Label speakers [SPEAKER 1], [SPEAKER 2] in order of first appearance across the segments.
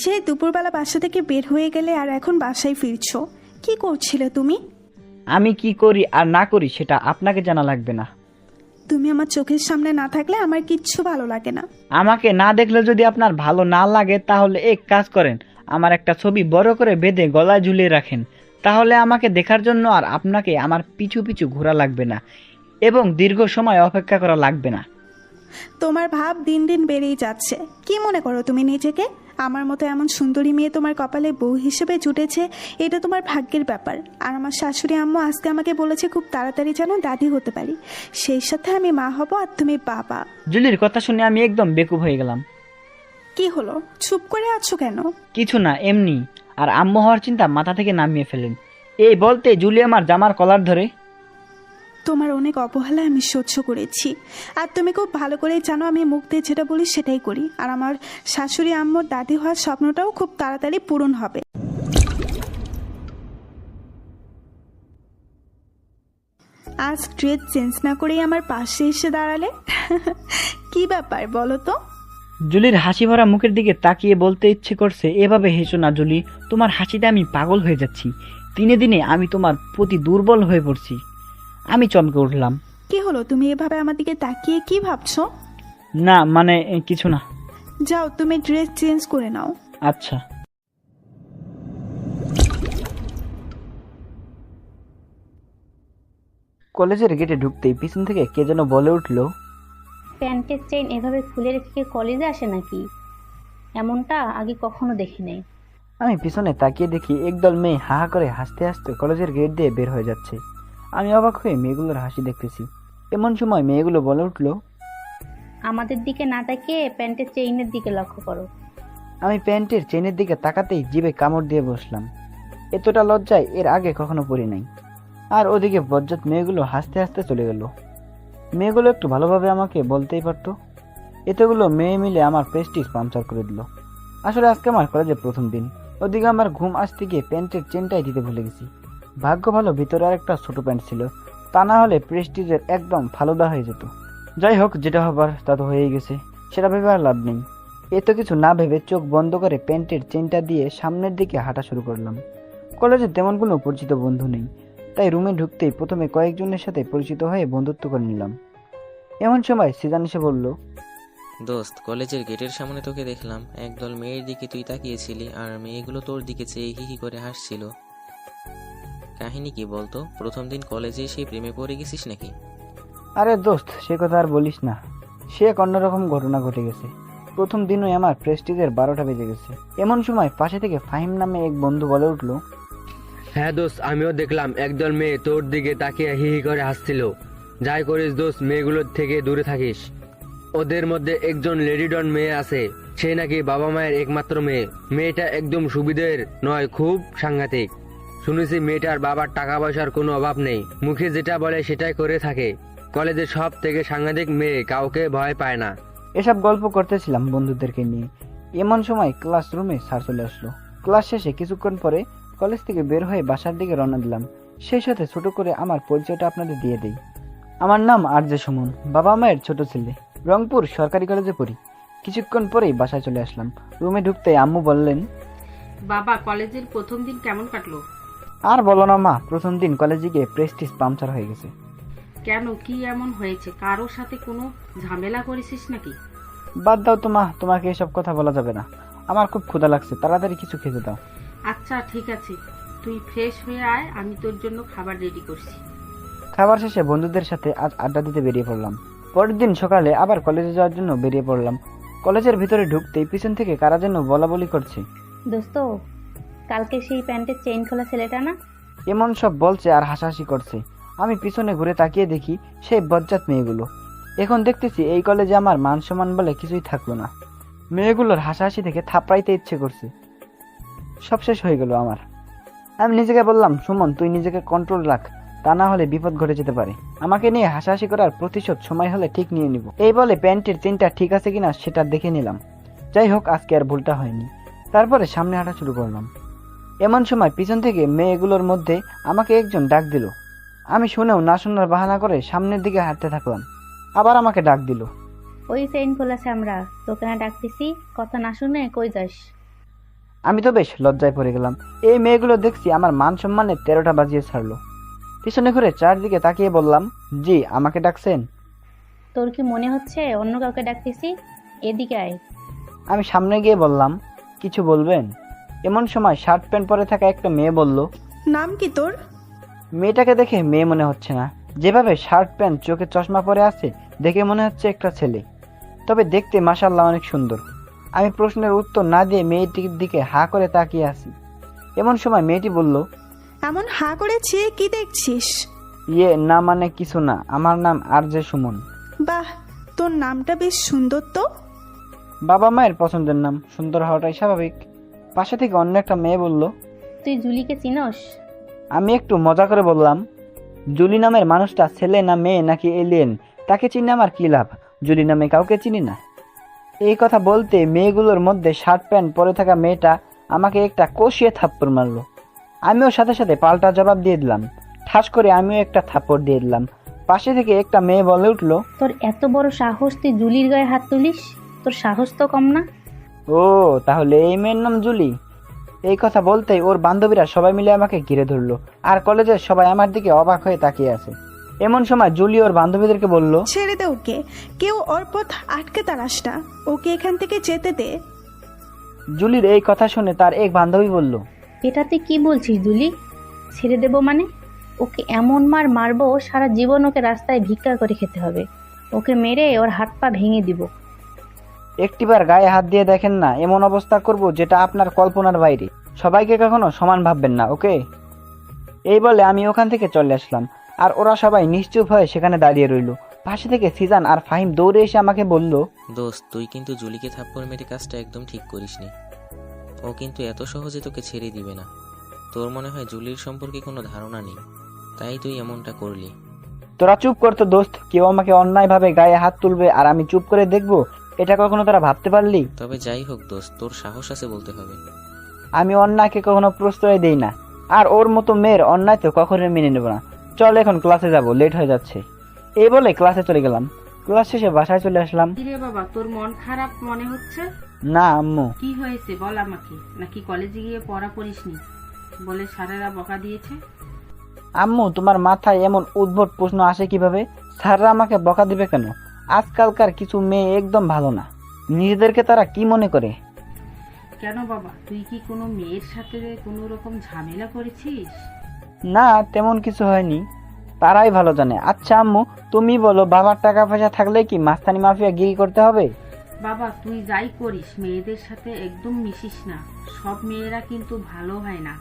[SPEAKER 1] সেই দুপুরবেলা বাসা থেকে বের হয়ে গেলে আর এখন বাসায় ফিরছো, কি করছিলে তুমি?
[SPEAKER 2] আমি কি করি আর না করি সেটা আপনাকে জানা লাগবে না।
[SPEAKER 1] তুমি আমার চোখের সামনে না থাকলে আমার কিচ্ছু ভালো লাগে না।
[SPEAKER 2] আমাকে না দেখলে যদি আপনার ভালো না লাগে তাহলে এক কাজ করেন, আমার একটা ছবি বড় করে বেঁধে গলায় ঝুলিয়ে রাখেন। তাহলে আমাকে দেখার জন্য আর আপনাকে আমার পিছু পিছু ঘোরা লাগবে না এবং দীর্ঘ সময় অপেক্ষা করা লাগবে না।
[SPEAKER 1] তোমার ভাব দিন দিন বেড়েই যাচ্ছে। কি মনে করো তুমি নিজেকে? আমার মতো এমন সুন্দরী মেয়ে তোমার কপালে বউ হিসেবে জুটেছে, এটা তোমার ভাগ্যের ব্যাপার। আর আমার শাশুড়ি আম্মু আজকে আমাকে বলেছে খুব তাড়াতাড়ি যেন দাদি হতে পারি, সেই সাথে আমি মা হব আর তুমি বাবা।
[SPEAKER 2] জুলির কথা শুনে আমি একদম বেকুব হয়ে গেলাম।
[SPEAKER 1] কি হলো, চুপ করে আছো কেন?
[SPEAKER 2] কিছু না, এমনি। আর আম্মু হওয়ার চিন্তা মাথা থেকে নামিয়ে ফেলেন। এই বলতে জুলি আমার জামার কলার ধরে,
[SPEAKER 1] তোমার অনেক অবহেলা আমি সহ্য করেছি, আর তুমি খুব ভালো করেই জানো আমি মুখ দিয়ে যেটা বলি সেটাই করি। আর আমার শাশুড়ি আম্মুর দাদি হওয়ার স্বপ্নটাও খুব তাড়াতাড়ি পূরণ হবে। আজ ড্রেস চেঞ্জ না করেই আমার পাশে এসে দাঁড়ালে, কি ব্যাপার বলো তো?
[SPEAKER 2] জুলির হাসি ভরা মুখের দিকে তাকিয়ে বলতে ইচ্ছে করছে, এভাবে হেসো না জুলি, তোমার হাসিতে আমি পাগল হয়ে যাচ্ছি। দিনে দিনে আমি তোমার প্রতি দুর্বল হয়ে পড়ছি। আমি চমকে উঠলাম।
[SPEAKER 1] কি হলো, তুমি এভাবে আমার দিকে তাকিয়ে কি ভাবছো?
[SPEAKER 2] না মানে কিছু না।
[SPEAKER 1] যাও তুমি ড্রেস চেঞ্জ করে নাও।
[SPEAKER 2] আচ্ছা। কলেজের গেটে ঢুকতেই পিছন থেকে কে যেন বলে উঠল,
[SPEAKER 3] প্যান্টের চেইন এভাবে খুলে রেখে কি কলেজে আসে নাকি? এমনটা আগে কখনো দেখি নাই।
[SPEAKER 2] আমি পিছনে তাকিয়ে দেখি একদল মেয়ে হা হা করে হাসতে হাসতে কলেজের গেট দিয়ে বের হয়ে যাচ্ছে। আমি অবাক হয়ে মেয়েগুলোর হাসি দেখতেছি। এমন সময় মেয়েগুলো বলে উঠল,
[SPEAKER 3] আমাদের দিকে না তাকিয়ে প্যান্টের চেইনের দিকে লক্ষ্য করো।
[SPEAKER 2] আমি প্যান্টের চেনের দিকে তাকাতেই জিভে কামড় দিয়ে বসলাম। এতটা লজ্জায় এর আগে কখনো পড়ি নাই। আর ওদিকে বজ্জাত মেয়েগুলো হাসতে হাসতে চলে গেল। মেয়েগুলো একটু ভালোভাবে আমাকে বলতেই পারতো। এতগুলো মেয়ে মিলে আমার প্রেস্টিজ পাংচার করে দিল। আসলে আজকে আমার কলেজের প্রথম দিন। ওদিকে আমার ঘুম আসতে গিয়ে প্যান্টের চেনটাই দিতে ভুলে গেছি। ভাগ্য ভালো ভিতরে আর একটা ছোট প্যান্ট ছিল, তা না হলে প্রেস্টিজের একদম ফালুদা হয়ে যেত। যাই হোক, যেটা হবার তা তো হয়েই গেছে, সেটা ভেবে আর লাভ নেই। এত কিছু না ভেবে চোখ বন্ধ করে প্যান্টের চেনটা দিয়ে সামনের দিকে হাঁটা শুরু করলাম। কলেজে তেমন কোনো পরিচিত বন্ধু নেই, তাই রুমে ঢুকতেই প্রথমে কয়েকজনের সাথে পরিচিত হয়ে বন্ধুত্ব করে নিলাম। এমন সময় সিজান এসে বলল,
[SPEAKER 4] দোস্ত, কলেজের গেটের সামনে তোকে দেখলাম। একদল মেয়ের দিকে তুই তাকিয়েছিলি আর মেয়েগুলো তোর দিকে চেয়ে হি করে হাসছিল। কাহিনী কি বলতো? প্রথম দিন কলেজে এসে প্রেমে পড়ে গেছিস নাকি?
[SPEAKER 2] আরে দোস্ত, সে কথা আর বলিস না। সে এক অন্যরকম ঘটনা ঘটে গেছে। প্রথম দিনই আমার প্রেস্টিজের 12টা বেজে গেছে। এমন সময় পাশে থেকে ফাহিম নামে এক বন্ধু বলে উঠল,
[SPEAKER 5] হ্যাঁ দোস্ত, আমিও দেখলাম একদল মেয়ে তোর দিকে তাকিয়ে হি হি করে হাসছিল। যাই করিস দোস্ত, মেয়েগুলোর থেকে দূরে থাকিস। ওদের মধ্যে একজন লেডিডন মেয়ে আছে, সে নাকি বাবা মায়ের একমাত্র মেয়ে। মেয়েটা একদম সুবিধের নয়, খুব সাংঘাতিক। শুনেছি মেয়েটার বাবার টাকা পয়সার কোনো অভাব নেই, মুখে যেটা বলে সেটাই করে থাকে। কলেজের সব থেকে সাংঘাতিক মেয়ে, কাউকে ভয় পায় না।
[SPEAKER 2] এসব গল্প করতেছিলাম বন্ধুদেরকে নিয়ে। এমন সময় ক্লাসরুমে স্যার চলে আসলো। ক্লাস শেষে কিছুক্ষণ পরে কলেজ থেকে বের হয়ে বাসার দিকে রওনা দিলাম। সেই সাথে ছোট করে আমার পরিচয়টা আপনাদের দিয়ে দিই। আমার নাম আরজে সুমন, বাবা মায়ের ছোট ছেলে, রংপুর সরকারি কলেজে পড়ি। কিছুক্ষণ পরেই বাসায় চলে আসলাম। রুমে ঢুকতে আম্মু বললেন,
[SPEAKER 6] বাবা, কলেজের প্রথম দিন কেমন কাটলো?
[SPEAKER 2] আর বলো না মা, প্রথম দিন কলেজে গিয়ে প্রেস্টিজ পাংচার হয়ে গেছে।
[SPEAKER 6] কেন, কি এমন হয়েছে? কারোর সাথে কোনো ঝামেলা করেছিস নাকি?
[SPEAKER 2] বাদ দাও তো মা, তোমাকে এসব কথা বলা যাবে না। আমার খুব ক্ষুধা লাগছে, তাড়াতাড়ি কিছু খেতে দাও।
[SPEAKER 6] আচ্ছা ঠিক আছে, তুই ফ্রেশ হয়ে আয়, আমি তোর জন্য খাবার রেডি করছি।
[SPEAKER 2] খাবার শেষে বন্ধুদের সাথে আজ আড্ডা দিতে বেরিয়ে পড়লাম। পরের দিন সকালে আবার কলেজে যাওয়ার জন্য বেরিয়ে পড়লাম। কলেজের ভিতরে ঢুকতেই পিছন থেকে কারা যেন বলা বলি করছে,
[SPEAKER 3] দোস্ত, কালকে সেই প্যান্টের চেইন খোলা ছেলেটা না?
[SPEAKER 2] এমন সব বলছে আর হাসাহাসি করছে। আমি পিছনে ঘুরে তাকিয়ে দেখি সেই বজ্জাত মেয়েগুলো। এখন দেখতেছি এই কলেজে আমার মান সম্মান বলে কিছুই থাকলো না। মেয়েগুলোর হাসাহাসি থেকে থাপড়াইতে ইচ্ছে করছে। সব শেষ হয়ে গেল আমার। আমি নিজেকে বললাম, সুমন তুই নিজেকে কন্ট্রোল রাখ, তা না হলে বিপদ ঘটে যেতে পারে। আমাকে নিয়ে হাসাহাসি করার প্রতিশোধ সময় হলে ঠিক নিয়ে নিব। এই বলে প্যান্টের চেনটা ঠিক আছে কিনা সেটা দেখে নিলাম। যাই হোক, আজকে আর ভুলটা হয়নি। তারপরে সামনে হাঁটা শুরু করলাম। এমন সময় পিছন থেকে মেয়েগুলোর মধ্যে আমাকে একজন ডাক দিল। আমি শুনেও না শোনার বাহানা করে সামনের দিকে হাঁটতে থাকলাম। আবার আমাকে ডাক দিল,
[SPEAKER 3] ওই চেইন খোলাছে আমরা, তোকে না ডাকতেছি, কথা না শুনে কই যাস?
[SPEAKER 2] আমি তো বেশ লজ্জায় পড়ে গেলাম। এই মেয়েগুলো দেখছি আমার মান সম্মানের 13টা বাজিয়ে ছাড়লো। পিছনে ঘুরে চারদিকে তাকিয়ে বললাম, জি আমাকে ডাকছেন?
[SPEAKER 3] তোর কি মনে হচ্ছে অন্য কাউকে ডাকতেছি? এদিকে আয়।
[SPEAKER 2] আমি সামনে গিয়ে বললাম, কিছু বলবেন? এমন সময় শার্ট প্যান্ট পরে থাকা একটা মেয়ে বলল।
[SPEAKER 1] নাম কি তোর?
[SPEAKER 2] মেয়েটাকে দেখে মেয়ে মনে হচ্ছে না, যেভাবে শার্ট প্যান্ট চোখে চশমা পরে আছে দেখে মনে হচ্ছে একটা ছেলে, তবে দেখতে মাশাআল্লাহ অনেক সুন্দর। আমি প্রশ্নের উত্তর না দিয়ে মেয়েটির দিকে হা করে তাকিয়ে আছি। এমন সময় মেয়েটি বলল,
[SPEAKER 1] এমন হা করে চেয়ে কি দেখছিস?
[SPEAKER 2] ইয়ে না মানে কিছু না, আমার নাম আরজে সুমন।
[SPEAKER 1] বাহ, তোর নামটা বেশ সুন্দর তো।
[SPEAKER 2] বাবা মায়ের পছন্দের নাম, সুন্দর হওয়াটাই স্বাভাবিক। পাশে থেকে অন্য একটা মেয়ে বলল।
[SPEAKER 3] তুই জুলিকে চিনস?
[SPEAKER 2] আমি একটু মজা করে বললাম, জুলি নামের মানুষটা ছেলে না মেয়ে নাকি এলিয়েন, তাকে চিনি আমার কি লাভ, জুলি নামে কাউকে চিনি না। এই কথা বলতে মেয়েগুলোর মধ্যে শার্ট প্যান্ট পরে থাকা মেয়েটা আমাকে একটা কষিয়ে থাপ্পড় মারলো। আমিও সাথে সাথে পাল্টা জবাব দিয়ে দিলাম। ঠাস করে আমিও একটা থাপ্পড় দিয়ে দিলাম। পাশে থেকে একটা মেয়ে বলে উঠলো,
[SPEAKER 3] তোর এত বড় সাহস, তুই জুলির গায়ে হাত তুলিস? তোর সাহস তো কম না।
[SPEAKER 2] ও তাহলে এই মেয়ের নাম জুলি? এই কথা বলতেই ওর বান্ধবীরা সবাই মিলে আমাকে ঘিরে ধরলো, আর কলেজের সবাই আমার দিকে অবাক হয়ে তাকিয়ে আছে। এমন সময় জুলি ওর বান্ধবীদেরকে বলল,
[SPEAKER 1] ছেড়ে দে ওকে, কেউ ওর পথ আটকে তাড়াস না, ওকে এখান থেকে যেতে দে।
[SPEAKER 2] জুলির এই কথা শুনে তার এক বান্ধবী বলল,
[SPEAKER 3] এটা তুই কি বলছিস জুলি? ছেড়ে দেবো মানে? ওকে এমন মার মারবো সারা জীবন ওকে রাস্তায় ভিক্ষা করে খেতে হবে। ওকে মেরে ওর হাত পা ভেঙে দিব।
[SPEAKER 2] একটিবার গায়ে হাত দিয়ে দেখেন না, এমন অবস্থা করব যেটা আপনার কল্পনার বাইরে। সবাইকে কখনো সমান ভাববেন না, ওকে? এই বলে আমি ওখান থেকে চলে আসলাম, আর ওরা সবাই নিশ্চুপ হয়ে সেখানে দাঁড়িয়ে রইল। পাশে থেকে সিজান আর ফাহিম দৌড়ে এসে আমাকে বলল,
[SPEAKER 4] দোস্ত তুই কিন্তু জুলিকে থাপ্পড় মেরে কাজটা একদম ঠিক করিসনি। ও কিন্তু এত সহজে তোকে ছেড়ে দিবে না। তোর মনে হয় জুলির সম্পর্কে কোনো ধারণা নেই, তাই তুই এমনটা করলি।
[SPEAKER 2] তোরা চুপ করতো দোস্ত, কেউ আমাকে অন্যায়ভাবে গায়ে হাত তুলবে আর আমি চুপ করে দেখবো, এটা কখনো তোরা ভাবতে পারলি?
[SPEAKER 4] তবে যাই হোক দোস্ত, তোর সাহস আছে বলতে হবে।
[SPEAKER 2] আমি অন্যায়কে কখনো প্রশ্রয় দেই না, আর ওর মতো মেয়ের অন্যায় তো কখনোই মেনে নেব না। চল এখন ক্লাসে যাব, লেট হয়ে যাচ্ছে। এই বলে ক্লাসে চলে গেলাম। ক্লাস শেষে বাসায় চলে আসলাম।
[SPEAKER 6] কিরে বাবা, তোর মন খারাপ মনে হচ্ছে?
[SPEAKER 2] না আম্মু।
[SPEAKER 6] কি হয়েছে বল আমাকে। নাকি কলেজে গিয়ে পড়া পড়িসনি বলে স্যারেরা বকা দিয়েছে?
[SPEAKER 2] আম্মু, তোমার মাথায় এমন উদ্ভট প্রশ্ন আসে কিভাবে? স্যাররা আমাকে বকা দিবে কেন? আজকালকার কিছু মেয়ে একদম ভালো না, নিজেদেরকে তারা কি মনে করে?
[SPEAKER 6] কেন বাবা, তুই কি কোনো মেয়ের সাথে কোনো রকম ঝামেলা করেছিস?
[SPEAKER 2] না, তেমন কিছু হয়নি, তারাই ভালো জানে। আচ্ছা আম্মু, তুমি বলো, বাবার টাকা পয়সা থাকলে কি মাস্তানি মাফিয়া গিরি করতে হবে?
[SPEAKER 6] বাবা তুই যাই করিস মেয়েদের সাথে একদম মিশিস না। সব মেয়েরা কিন্তু ভালো হয় না।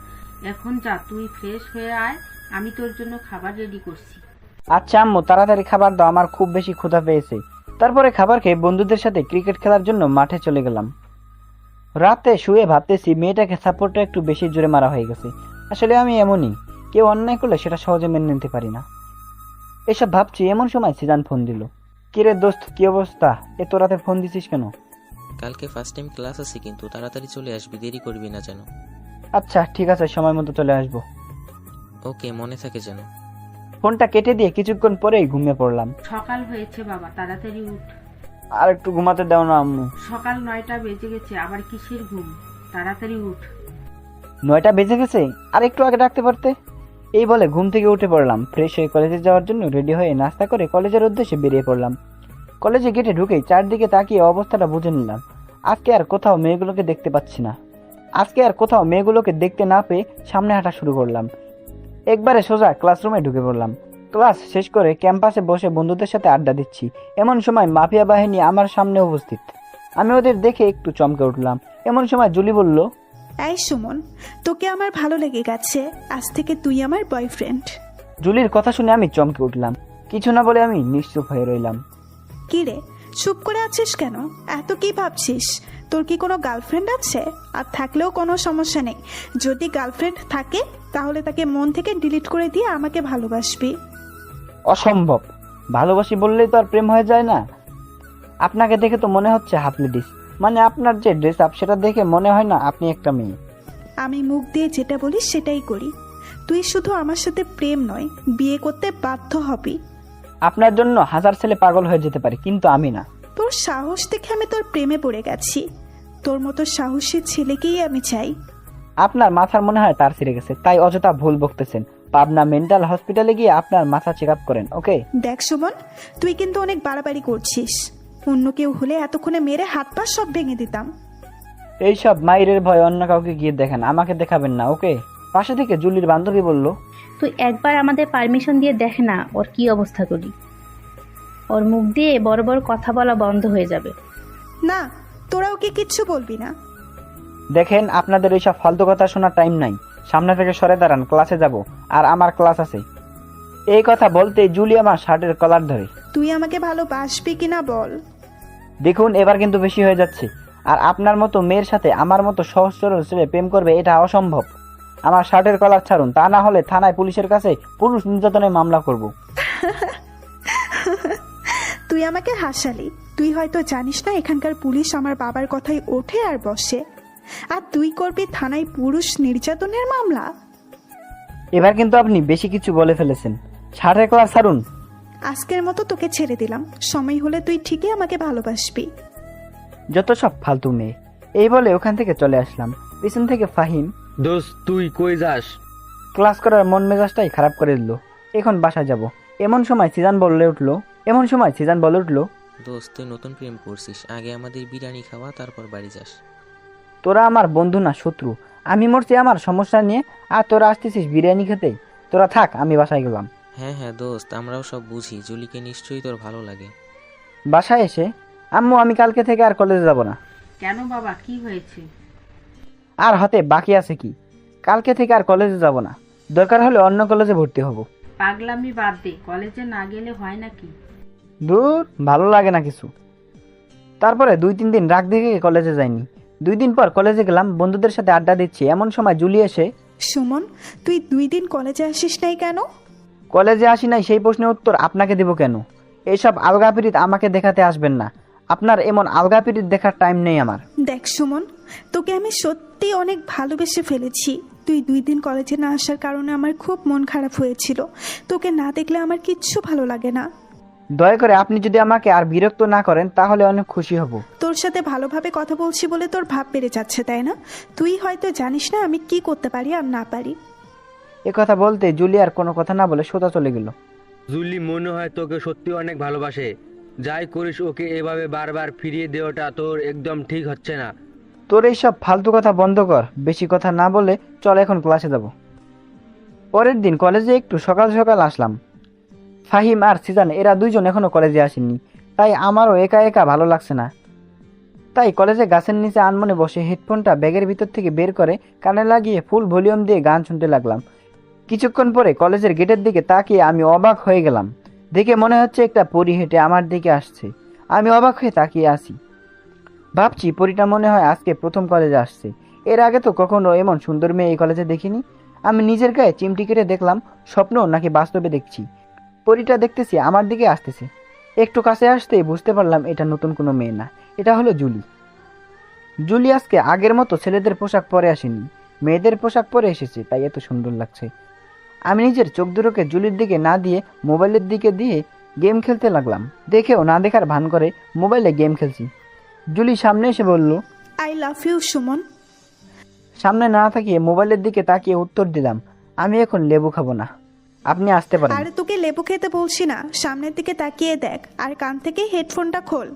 [SPEAKER 6] এখন যা, তুই ফ্রেশ হয়ে আয়, আমি তোর জন্য খাবার রেডি করছি।
[SPEAKER 2] আচ্ছা আম্মু, তাড়াতাড়ি খাবার দাও, আমার খুব বেশি ক্ষুধা পেয়েছে। তারপরে খাবার খেয়ে বন্ধুদের সাথে ক্রিকেট খেলার জন্য মাঠে চলে গেলাম। রাতে শুয়ে ভাবতেছি মেয়েটাকে সাপোর্টটা একটু বেশি জোরে মারা হয়ে গেছে। আসলে আমি এমনই, কেউ অন্যায় করলে সেটা সহজে মেনে নিতে পারি না। এসব ভাবছি, এমন সময় সিজান ফোন দিল। কিরে দোস্ত, কি অবস্থা? এত রাতে ফোন দিছিস কেন?
[SPEAKER 4] কালকে ফার্স্ট টাইম ক্লাস আছে, কিন্তু তাড়াতাড়ি চলে আসবি, দেরি করবি না যেন।
[SPEAKER 2] আচ্ছা ঠিক আছে, সময় মতো চলে আসবো।
[SPEAKER 4] ওকে, মনে থাকে যেন।
[SPEAKER 2] ফোনটা কেটে দিয়ে কিছুক্ষণ পরেই ঘুমিয়ে পড়লাম।
[SPEAKER 6] সকাল হয়েছে বাবা, তাড়াতাড়ি উঠ।
[SPEAKER 2] আর একটু ঘুমাতে দাও না আম্মু।
[SPEAKER 6] সকাল 9টা বেজে গেছে, আবার কিসের ঘুম? তাড়াতাড়ি উঠ।
[SPEAKER 2] 9টা বেজে গেছে, আর একটু আগে ডাকতে পারতে। এই বলে ঘুম থেকে উঠে পড়লাম। ফ্রেশ হয়ে কলেজে যাওয়ার জন্য রেডি হয়ে নাস্তা করে কলেজের উদ্দেশ্যে বেরিয়ে পড়লাম। কলেজে গেটে ঢুকেই চারদিকে তাকিয়ে অবস্থাটা বুঝে নিলাম। আজকে আর কোথাও মেয়েগুলোকে দেখতে পাচ্ছি না। মেয়েগুলোকে দেখতে না পেয়ে সামনে হাঁটা শুরু করলাম। একবারে সোজা ক্লাসরুমে ঢুকে পড়লাম। ক্লাস শেষ করে ক্যাম্পাসে বসে বন্ধুদের সাথে আড্ডা দিচ্ছি। এমন সময় মাফিয়া বাহিনী আমার সামনে উপস্থিত। আমি ওদের দেখে একটু চমকে উঠলাম। এমন সময় জুলি বলল,
[SPEAKER 1] এই সুমন, তোকে আমার ভালো লেগে গেছে, আজ থেকে তুই আমার বয়ফ্রেন্ড।
[SPEAKER 2] জুলির কথা শুনে আমি চমকে উঠলাম। কিছু না বলে আমি নিশ্চুপ হয়ে রইলাম।
[SPEAKER 1] কি রে, চুপ করে আছিস কেন? এত কি ভাবছিস? তোর কি কোনো গার্লফ্রেন্ড আছে? আর থাকলেও কোনো সমস্যা নেই। যদি গার্লফ্রেন্ড থাকে তাহলে তাকে মন থেকে ডিলিট করে দিয়ে আমাকে ভালোবাসবি।
[SPEAKER 2] অসম্ভব, ভালোবাসি বললেই তো আর প্রেম হয়ে যায় না। আপনাকে দেখে তো মনে হচ্ছে হাফ লেডিস, মানে আপনার যে ড্রেস আপ সেটা দেখে মনে হয় না আপনি একটা মেয়ে।
[SPEAKER 1] আমি মুখ দিয়ে যেটা বলি সেটাই করি। তুই শুধু আমার সাথে প্রেম নয়, বিয়ে করতে বাধ্য হবি।
[SPEAKER 2] আপনার জন্য 1000 ছেলে পাগল হয়ে যেতে পারে, কিন্তু আমি না।
[SPEAKER 1] তোর সাহস দেখে আমি তোর প্রেমে পড়ে গেছি। তোর মতো সাহসী ছেলেকেই আমি চাই।
[SPEAKER 2] আপনার মাথার মনে হয় তার ছিঁড়ে গেছে, তাই অযথা ভুল বকতেছেন। পাবনা মেন্টাল হসপিটালে গিয়ে আপনার মাথা চেক আপ করেন, ওকে?
[SPEAKER 1] দেখ সুমন, তুই কিন্তু অনেক বাড়াবাড়ি করছিস। অন্য কেউ হলে এতক্ষণে মেরে হাত পা সব ভেঙে দিতাম।
[SPEAKER 2] এইসব মাইরের ভয় অন্য কাউকে গিয়ে দেখেন, আমাকে দেখাবেন না, ওকে? পাশে থেকে জুলির বান্ধবী বলল,
[SPEAKER 3] তুই একবার আমাদের পারমিশন দিয়ে দেখ না ওর কি অবস্থা করি। ওর মুখ দিয়ে বড় বড় কথা বলা বন্ধ হয়ে যাবে।
[SPEAKER 1] না, তোরা ওকে কিচ্ছু বলবি না।
[SPEAKER 2] দেখেন আপনাদের এইসব ফালতু কথা শোনার টাইম নাই, সামনে থেকে সরে দাঁড়ান, ক্লাসে যাব, আর আমার ক্লাস আছে। এই কথা বলতে জুলি আমার শার্টের কলার ধরে।
[SPEAKER 1] তুই আমাকে ভালোবাসবি কিনা বল।
[SPEAKER 2] দেখুন এবার কিন্তু বেশি হয়ে যাচ্ছে, আর আপনার মতো মেয়ের সাথে আমার মতো সহজ সরল ছেলে প্রেম করবে এটা অসম্ভব। আমার শার্টের কলার ছাড়ুন, তা না হলে থানায় পুলিশের কাছে পুরুষ নির্যাতনের মামলা করব।
[SPEAKER 1] তুই আমাকে হাসালি। তুই হয়তো জানিস না এখানকার পুলিশ আমার বাবার কথাই ওঠে আর বসে, আর তুই করবি থানায় পুরুষ নির্যাতনের মামলা।
[SPEAKER 2] এবার কিন্তু আপনি বেশি কিছু বলে ফেলেছেন, শার্টের কলার ছাড়ুন।
[SPEAKER 1] আজকের মতো তোকে ছেড়ে দিলাম, সময় হলে তুই ঠিকই আমাকে ভালোবাসবি।
[SPEAKER 2] যত সব ফালতু মেয়ে। এই বলে ওখান থেকে চলে আসলাম। পিছন থেকে ফাহিম,
[SPEAKER 5] দোস্ত তুই কই যাস?
[SPEAKER 2] ক্লাস করার মন মেজাজটাই খারাপ করে দিল, এখন বাসা যাব। এমন সময় সিজান বলে উঠলো,
[SPEAKER 4] দোস্ত তুই নতুন প্রেম করছিস, আগে আমাদের বিরিয়ানি খাওয়া, তারপর বাড়ি যাস।
[SPEAKER 2] তোরা আমার বন্ধু না শত্রু? আমি মরছি আমার সমস্যা নিয়ে, আর তোরা আসতেছিস বিরিয়ানি খেতে। তোরা থাক, আমি বাসায় গেলাম।
[SPEAKER 4] হ্যাঁ হ্যাঁ দোস্ত, আমরাও সব বুঝি, জুলিকে নিশ্চয়ই তোর ভালো লাগে।
[SPEAKER 2] বাসায় এসে, আম্মু আমি কালকে থেকে আর কলেজে যাব না।
[SPEAKER 6] কেন বাবা, কি হয়েছে?
[SPEAKER 2] আর হতে বাকি আছে কি, কালকে থেকে আর কলেজে যাব না, দরকার হলে অন্য কলেজে ভর্তি হব।
[SPEAKER 6] পাগলামি বাদ দে, কলেজে না গেলে হয় নাকি?
[SPEAKER 2] দূর, ভালো লাগে না কিছু। তারপরে 2-3 দিন রাগ দেখে কলেজে যাইনি। 2 দিন পর কলেজে গেলাম, বন্ধুদের সাথে আড্ডা দিচ্ছি, এমন সময় জুলি এসে,
[SPEAKER 1] সুমন, তুই 2 দিন কলেজে আসিস নাই কেন?
[SPEAKER 2] কলেজে আসি নাই সেই প্রশ্নের উত্তর আপনাকে দেব কেন? এইসব আলগাপিরিত আমাকে দেখাতে আসবেন না, আপনার এমন আলগাপিরিত দেখার টাইম নেই আমার।
[SPEAKER 1] দেখ সুমন, তোকে আমি সত্যি অনেক ভালোবেসে ফেলেছি। তুই 2 দিন কলেজে না আসার কারণে আমার খুব মন খারাপ হয়েছিল। তোকে না দেখলে আমার কিচ্ছু ভালো লাগে না।
[SPEAKER 2] দয়া করে আপনি যদি আমাকে আর বিরক্ত না করেন তাহলে অনেক খুশি হব।
[SPEAKER 1] তোর সাথে ভালোভাবে কথা বলছি বলে তোর ভাব বেড়ে যাচ্ছে, তাই না? তুই হয়তো জানিস না আমি কি করতে পারি আর না পারি।
[SPEAKER 2] কথা বলতে জুলি আর কোনো কথা না বলে সোজা চলে গেল।
[SPEAKER 5] জুলি মনে হয় তোকে সত্যি অনেক ভালোবাসে। যাই করিস ওকে এভাবে বারবার ফিরিয়ে দেওয়াটা তোর একদম ঠিক হচ্ছে না।
[SPEAKER 2] তোর এইসব ফালতু কথা বন্ধ কর, বেশি কথা না বলে চল এখন ক্লাসে যাব। পরের দিন কলেজে একটু সকাল সকাল আসলাম। ফাহিম আর সিজান এরা 2 জন এখনো কলেজে আসেননি, তাই আমারও একা একা ভালো লাগছে না। তাই কলেজে গাছের নিচে আনমনে বসে হেডফোনটা ব্যাগের ভিতর থেকে বের করে কানে লাগিয়ে ফুল ভলিউম দিয়ে গান শুনতে লাগলাম। কিছুক্ষণ পরে কলেজের গেটের দিকে তাকিয়ে আমি অবাক হয়ে গেলাম। দেখে মনে হচ্ছে একটা পরী হেঁটে আমার দিকে আসছে। আমি অবাক হয়ে তাকিয়ে আসি, ভাবছি পরীটা মনে হয় আজকে প্রথম কলেজে আসছে। এর আগে তো কখনো এমন সুন্দর মেয়ে এই কলেজে দেখিনি। আমি নিজের গায়ে চিমটি কেটে দেখলাম স্বপ্ন নাকি বাস্তবে দেখছি। পরীটা দেখতেছি আমার দিকে আসতেছে। একটু কাছে আসতেই বুঝতে পারলাম এটা নতুন কোনো মেয়ে না, এটা হলো জুলি। জুলি আজকে আগের মতো ছেলেদের পোশাক পরে আসেনি, মেয়েদের পোশাক পরে এসেছে, তাই এত সুন্দর লাগছে। আমি নিজের চোখ দুটোকে জুলির দিকে না দিয়ে মোবাইলের দিকে দিয়ে গেম খেলতে লাগলাম। দেখেও না দেখার ভান করে মোবাইলে গেম খেলছি। জুলি সামনে এসে বলল,
[SPEAKER 1] আই লাভ ইউ সুমন।
[SPEAKER 2] সামনে না তাকিয়ে মোবাইলের দিকে তাকিয়ে উত্তর দিলাম, আমি এখন লেবু খাবো না, আপনি আসতে পারেন।
[SPEAKER 1] আরে তোকে লেবু খেতে বলছি না, সামনের দিকে তাকিয়ে দেখ আর কান থেকে হেডফোনটা খোল।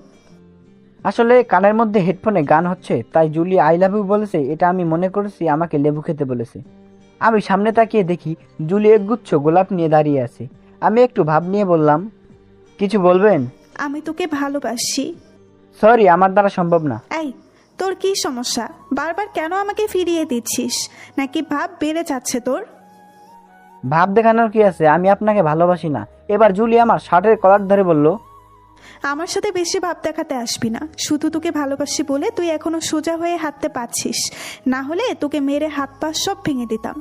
[SPEAKER 2] আসলে কানের মধ্যে হেডফোনে গান হচ্ছে, তাই জুলি আই লাভ ইউ বলেছে, এটা আমি মনে করেছি আমাকে লেবু খেতে বলেছে। আমি সামনে তাকিয়ে দেখি জুলি একগুচ্ছ গোলাপ নিয়ে দাঁড়িয়ে আছে। আমি একটু ভাব নিয়ে বললাম, কিছু বলবেন?
[SPEAKER 1] আমি তোকে ভালোবাসি।
[SPEAKER 2] সরি, আমার দ্বারা সম্ভব না।
[SPEAKER 1] এই, তোর কি সমস্যা? বারবার কেন আমাকে ফিরিয়ে দিচ্ছিস? নাকি ভাব বেড়ে যাচ্ছে তোর?
[SPEAKER 2] ভাব দেখানোর কি আছে, আমি আপনাকে ভালোবাসি না। এবার জুলি আমার শার্টের কলার ধরে বলল,
[SPEAKER 1] আমার সাথে বেশি ভাব দেখাতে আসবি না। শুধু তোকে ভালোবাসি বলে তুই এখনো সোজা হয়ে হাঁটতে পারছিস, না হলে তোকে মেরে হাত পা সব ভেঙে দিতাম।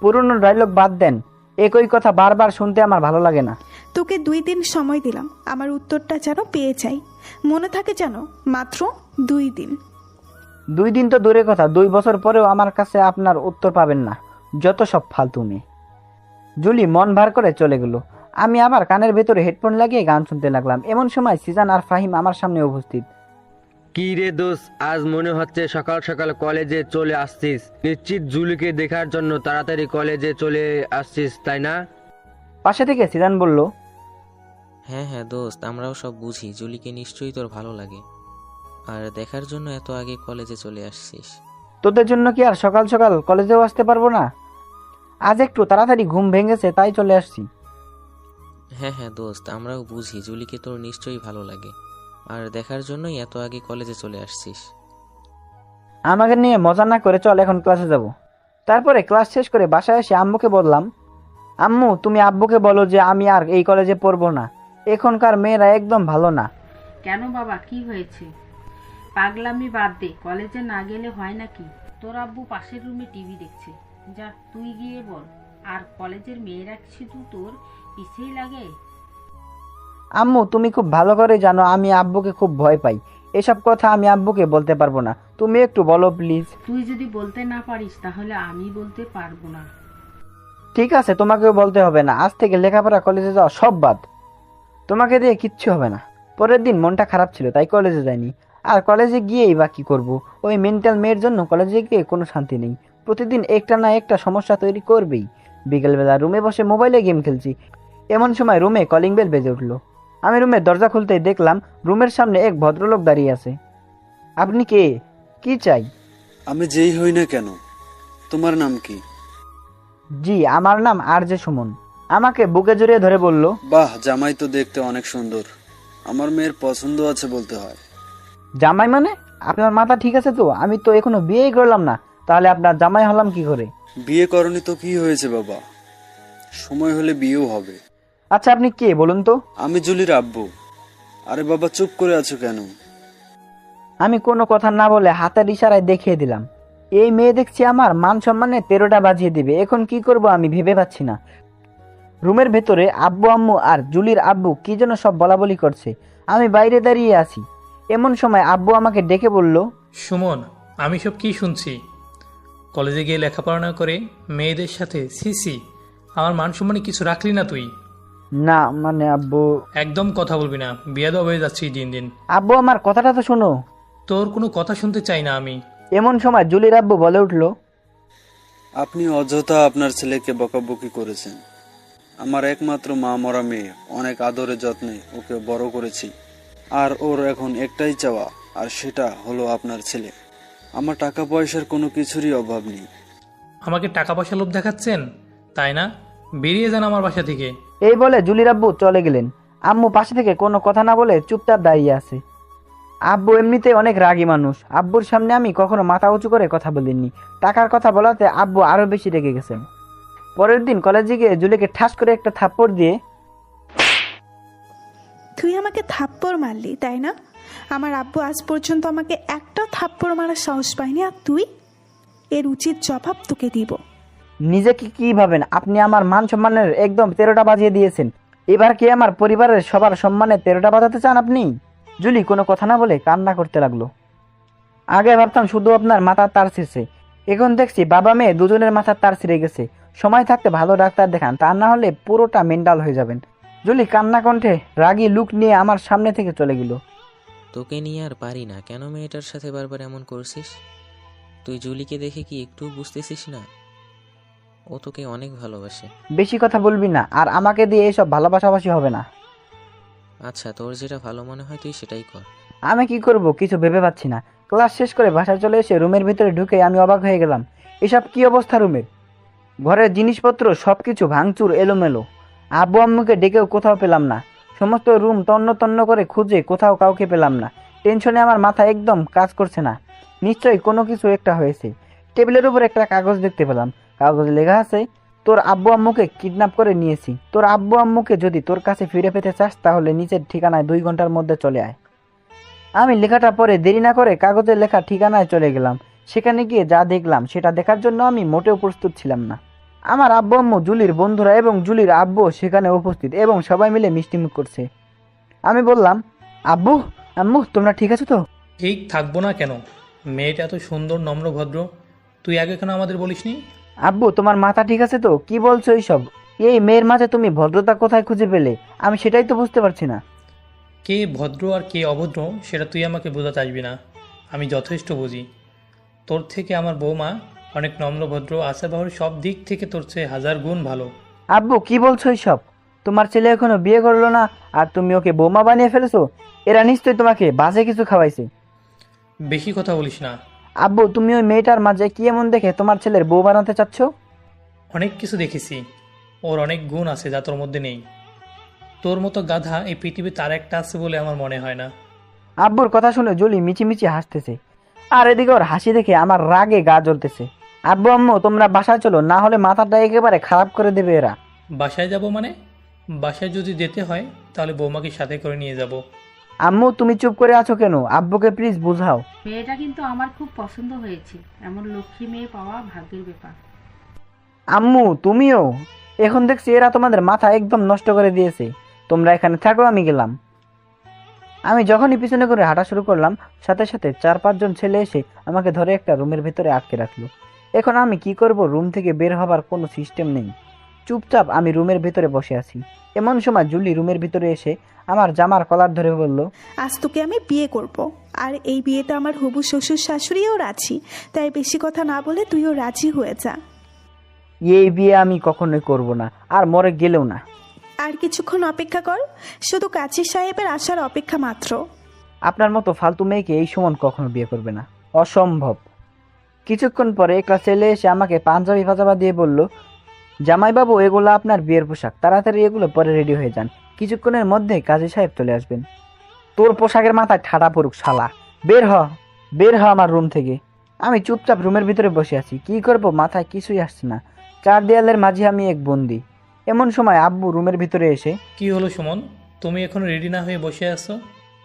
[SPEAKER 2] পুরনো ডায়লগ বাদ দেন, একই কথা বারবার শুনতে আমার ভালো লাগে না।
[SPEAKER 1] তোকে 2 দিন সময় দিলাম, আমার উত্তরটা যেন পেয়ে যাই। মনে থাকে যেন, মাত্র 2 দিন।
[SPEAKER 2] 2 দিন তো দূরের কথা, 2 বছর পরেও আমার কাছে আপনার উত্তর পাবেন না। যত সব ফালতু মেয়ে। জুলি মন ভার করে চলে গেল। আমি আবার কানের ভেতরে হেডফোন লাগিয়ে গান শুনতে লাগলাম। এমন সময় সিজান আর ফাহিম আমার সামনে উপস্থিত।
[SPEAKER 5] কি রে দোষ, আজ মনে হচ্ছে সকাল সকাল কলেজে চলে আসছিস। নিশ্চিত জুলিকে দেখার জন্য তাড়াতাড়ি কলেজে চলে আসছিস, তাই না?
[SPEAKER 2] পাশে থেকে সিজান বলল,
[SPEAKER 4] হ্যাঁ হ্যাঁ দোস্ত, আমরাও সব বুঝি। জুলিকে নিশ্চয়ই তোর ভালো লাগে, আর দেখার জন্য এত আগে কলেজে চলে আসছিস।
[SPEAKER 2] তোদের জন্য কি আর সকাল সকাল কলেজেও আসতে পারবো না? আজ একটু তাড়াতাড়ি ঘুম ভেঙেছে তাই চলে আসছি।
[SPEAKER 4] হ্যাঁ হ্যাঁ দোস্ত, আমরাও বুঝি জুলিকে তোর নিশ্চয়ই ভালো লাগে, আর দেখার জন্যই এত আগে কলেজে চলে আসছিস।
[SPEAKER 2] আমাকে নিয়ে মজা না করে চল এখন ক্লাসে যাব। তারপরে ক্লাস শেষ করে বাসায় এসে আম্মুকে বললাম, আম্মু তুমি আব্বুকে বলো যে আমি আর এই কলেজে পড়বো না। এখনকার মেয়েরা একদম ভালো না।
[SPEAKER 6] কেন বাবা, কি হয়েছে? পাগলামি বাদ দে, কলেজে না গেলে হয় নাকি? তোর আব্বু পাশের রুমে টিভি দেখছে, যা তুই গিয়ে বল। আর কলেজের মেয়েরা কি শুধু তোর পিছেই লাগে?
[SPEAKER 2] আম্মু তুমি খুব ভালো করে জানো আমি আব্বুকে খুব ভয় পাই। এসব কথা আমি আব্বুকে বলতে পারবো না, তুমি একটু বলো প্লিজ।
[SPEAKER 6] তুই যদি বলতে না পারিস তাহলে আমি বলতে পারবো না।
[SPEAKER 2] ঠিক আছে, তোমাকেও বলতে হবে না। আজ থেকে লেখাপড়া কলেজে যাওয়া সব বাদ। তোমাকে দিয়ে কিচ্ছু হবে না। পরের দিন মনটা খারাপ ছিল তাই কলেজে যাইনি। আর কলেজে গিয়েই বা কি করবো? ওই মেন্টাল মেয়ের জন্য কলেজে গিয়ে কোনো শান্তি নেই। প্রতিদিন একটা না একটা সমস্যা তৈরি করবেই। বিকেলবেলা রুমে বসে মোবাইলে গেম খেলছি, এমন সময় রুমে কলিং বেল বেজে উঠলো। আমি রুমের দরজা খুলতেই দেখলাম রুমের সামনে এক ভদ্রলোক দাঁড়িয়ে আছে। আপনি কে? কি চাই?
[SPEAKER 7] আমি যেই হই না কেন, তোমার নাম কি?
[SPEAKER 2] জি, আমার নাম আরজে সুমন। আমাকে বুকে জড়িয়ে ধরে বলল,
[SPEAKER 7] বাহ, জামাই তো দেখতে অনেক সুন্দর। আমার মেয়ের পছন্দ আছে বলতে হয়।
[SPEAKER 2] জামাই মানে? আপনার মাথা ঠিক আছে তো? আমি তো এখনো বিয়েই করলাম না, তাহলে আপনার জামাই হলাম কি করে?
[SPEAKER 7] বিয়ে করনি তো কি হয়েছে বাবা, সময় হলে বিয়েও হবে।
[SPEAKER 2] আচ্ছা আপনি কে বলুন তো?
[SPEAKER 7] আমি জুলির আব্বু। আরে বাবা, চুপ করে আছো কেন?
[SPEAKER 2] আমি কোনো কথা না বলে হাতের ইশারায় দেখিয়ে দিলাম। এই মেয়ে দেখছি আমার মান সম্মানে 13টা বাজিয়ে দিবে। এখন কি করব আমি ভেবে পাচ্ছি না। রুমের ভেতরে আব্বু আম্মু আর জুলির আব্বু কি যেন সব বলাবলি করছে। আমি বাইরে দাঁড়িয়ে আছি। এমন সময় আব্বু আমাকে ডেকে বলল,
[SPEAKER 8] সুমন, আমি সব কি শুনছি? কলেজে গিয়ে লেখাপড়া না করে মেয়েদের সাথে সিসি, আমার মান সম্মানে কিছু রাখলি না তুই?
[SPEAKER 2] না মানে আব্বু।
[SPEAKER 8] একদম কথা বলবি না, বেয়াদব হয়ে যাচ্ছিস দিন দিন।
[SPEAKER 2] আব্বু আমার কথাটা তো শোনো।
[SPEAKER 8] তোর কোনো কথা শুনতে চাই না আমি।
[SPEAKER 2] এমন সময় জুলির আব্বু বলে উঠল,
[SPEAKER 7] আপনি অযথা আপনার ছেলেকে বকাবকি করেছেন। আমার একমাত্র মা মরা মেয়ে, অনেক আদরে যত্নে ওকে বড় করেছি। আর ওর এখন একটাই চাওয়া, আর সেটা হলো আপনার ছেলে। আমার টাকা পয়সার কোনো কিছুরই অভাব নেই।
[SPEAKER 8] আমাকে টাকা পয়সা লোভ দেখাচ্ছেন, তাই না? বেরিয়ে যান আমার বাসা থেকে।
[SPEAKER 2] এই বলে জুলির আব্বু চলে গেলেন। আম্মু পাশে থেকে কোনো কথা না বলে চুপচাপ দাঁড়িয়ে আছে। আব্বু এমনিতে অনেক রাগী মানুষ। আব্বুর সামনে আমি কখনো মাথা উঁচু করে কথা বলিনি। টাকার কথা বলাতে আব্বু আরো বেশি রেগে গেছেন। পরের দিন কলেজে গিয়ে জুলিকে ঠাস করে একটা থাপ্পড় দিয়ে,
[SPEAKER 1] তুই আমাকে থাপ্পড় মারলি তাই না? আমার আব্বু আজ পর্যন্ত আমাকে একটা থাপ্পড় মারার সাহস পায়নি, আর তুই? এর উচিত জবাব তোকে দিব।
[SPEAKER 2] নিজেকে কি ভাবেন আপনি? আমার মান সম্মানের একদম 13টা বাজিয়ে দিয়েছেন। এবার কি আমার পরিবারের সবার সম্মানে 13টা বাজাতে চান আপনি? জুলি কোনো কথা না বলে কান্না করতে লাগলো। আগে ভাবতাম শুধু আপনার মাথার তার ছিঁড়ছে, এখন দেখছি বাবা মেয়ে দুজনের মাথার তার ছিঁড়ে গেছে। সময় থাকতে ভালো ডাক্তার দেখান, তা না হলে পুরোটা মেন্টাল হয়ে যাবেন। জুলি কান্না কণ্ঠে রাগী লুক নিয়ে আমার সামনে থেকে চলে গেল।
[SPEAKER 4] তোকে নিয়ে আর পারি না। কেন মেয়েটার সাথে বারবার এমন করছিস? তুই জুলিকে দেখে কি একটু বুঝতেছিস না? ও তোকে অনেক ভালোবাসে।
[SPEAKER 2] বেশি কথা বলবি না, আর আমাকে দিয়ে এসব ভালোবাসাবাসি হবে না।
[SPEAKER 4] আচ্ছা, তোর যেটা ভালো মনে হয় তুই সেটাই কর।
[SPEAKER 2] আমি কি করব কিছু ভেবে পাচ্ছি না। ক্লাস শেষ করে বাসায় চলে এসে রুমের ভিতরে ঢুকে আমি অবাক হয়ে গেলাম। এসব কি অবস্থা রুমের? ঘরের জিনিসপত্র সবকিছু ভাঙচুর, এলোমেলো। আব্বু আম্মুকে ডেকেও কোথাও পেলাম না। সমস্ত রুম তন্ন তন্ন করে খুঁজে কোথাও কাউকে পেলাম না। টেনশনে আমার মাথা একদম কাজ করছে না। নিশ্চয়ই কোনো কিছু একটা হয়েছে। টেবিলের উপর একটা কাগজ দেখতে পেলাম। কাগজে লেখা আছে, তোর আব্বু আম্মুকে কিডন্যাপ করে নিয়েছি। তোর আব্বু আম্মুকে যদি তোর কাছে ফিরে পেতে চাস তাহলে নিচের ঠিকানায় 2 ঘন্টার মধ্যে চলে আয়। আমি লেখাটা পরে দেরি না করে কাগজের লেখা ঠিকানায় চলে গেলাম। সেখানে গিয়ে যা দেখলাম সেটা দেখার জন্য আমি মোটেও প্রস্তুত ছিলাম না। আমার আব্বু আম্মু, জুলির বন্ধুরা এবং জুলির আব্বু সেখানে উপস্থিত এবং সবাই মিলে মিষ্টিমুখ করছে। আমি বললাম, আব্বু আম্মু তোমরা ঠিক আছো তো?
[SPEAKER 8] ঠিক থাকবো না কেন? মেয়েটা এত সুন্দর, নম্র, ভদ্র, তুই আগে কেন আমাদের বলিসনি?
[SPEAKER 2] আব্বু তোমার মাথা ঠিক আছে তো? কি বলছো এইসব? এই মেয়ের মাঝে তুমি ভদ্রতা কোথায় খুঁজে পেলে? আমি সেটাই তো বুঝতে পারছি না।
[SPEAKER 8] কে ভদ্র আর কে অভদ্র সেটা তুই আমাকে বোঝাতে আসবি না। আমি যথেষ্ট বুঝি। তোর থেকে আমার বৌমা অনেক নম্রভদ্র, আচার সব দিক থেকে তোর চেয়ে 1000 গুণ ভালো।
[SPEAKER 2] আব্বু কি বলছো এইসব? তোমার ছেলে এখনো বিয়ে করলো না আর তুমি ওকে বৌমা বানিয়ে ফেলেছো? এরা নিশ্চয়ই তোমাকে বাজে কিছু খাওয়াইছে।
[SPEAKER 8] বেশি কথা বলিস না।
[SPEAKER 2] আব্বু তুমি ওই মেয়েটার মাঝে কি এমন দেখে তোমার ছেলের বউ বানাতে চাচ্ছ?
[SPEAKER 8] অনেক কিছু দেখেছি, ওর অনেক গুণ আছে যা তোর মধ্যে নেই। তোর মতো গাধা এই পৃথিবীতে আর একটা আছে বলে আমার মনে হয় না।
[SPEAKER 2] আব্বুর কথা শুনে জুলি মিচিমিচি হাসতেছে, আর এদিকে ওর হাসি দেখে আমার রাগে গা জ্বলতেছে। আব্বু আম্মু তোমরা বাসায় চলো, না হলে মাথাটা একেবারে খারাপ করে দেবে এরা।
[SPEAKER 8] বাসায় যাব মানে? বাসায় যদি যেতে হয় তাহলে বৌমাকে সাথে করে নিয়ে যাব।
[SPEAKER 2] আম্মু তুমি চুপ করে আছো কেন? আব্বুকে প্লিজ বুঝাও।
[SPEAKER 6] মেয়েটা কিন্তু আমার খুব পছন্দ হয়েছে। এমন লক্ষ্মী মেয়ে পাওয়া ভাগ্যের ব্যাপার।
[SPEAKER 2] আম্মু তুমিও? এখন দেখছি এরা তোমাদের মাথা একদম নষ্ট করে দিয়েছে। তোমরা এখানে থাকো, আমি গেলাম। আমি যখনই পিছনে করে হাঁটা শুরু করলাম, সাথে সাথে 4-5 জন ছেলে এসে আমাকে ধরে একটা রুমের ভেতরে আটকে রাখলো। এখন আমি কি করব? রুম থেকে বের হবার কোনো সিস্টেম নেই। চুপচাপ আমি রুমের ভেতরে বসে আছি। এমন সময় জুলি রুমের ভিতরে এসে আমার জামার কলার ধরে বলল,
[SPEAKER 1] আজ তোকে আমি বিয়ে করব। আর এই বিয়েতে আমার হবু শ্বশুর শাশুড়িও রাজি, তাই বেশি কথা না বলে তুইও রাজি হয়ে যা।
[SPEAKER 2] এই বিয়ে আমি কখনোই করব না, আর মরে গেলেও না।
[SPEAKER 1] আর কিছুক্ষণ অপেক্ষা কর, শুধু কাজী সাহেবের আসার অপেক্ষা মাত্র।
[SPEAKER 2] আপনার মতো ফালতু মেয়েকে এই সুমন কখনো বিয়ে করবে না, অসম্ভব। কিছুক্ষণ পরে একটা ছেলে এসে আমাকে পাঞ্জাবি ফাজাবা দিয়ে বলল, জামাইবাবু এগুলো আপনার বিয়ের পোশাক, তাড়াতাড়ি এগুলো পরে রেডি হয়ে যান, কিছুক্ষণের মধ্যে কাজী সাহেব চলে আসবেন। তোর পোশাকের মাথায় ঠাডা পড়ুক শালা, বের হ, বের হ আমার রুম থেকে। আমি চুপচাপ রুমের ভিতরে বসে আছি, কি করব মাথায় কিছুই আসছে না। 4 দেয়ালের মাঝে আমি এক বন্দি। এমন সময় আব্বু রুমের ভিতরে এসে,
[SPEAKER 8] কি হলো সুমন, তুমি এখনো রেডি না হয়ে বসে আছো?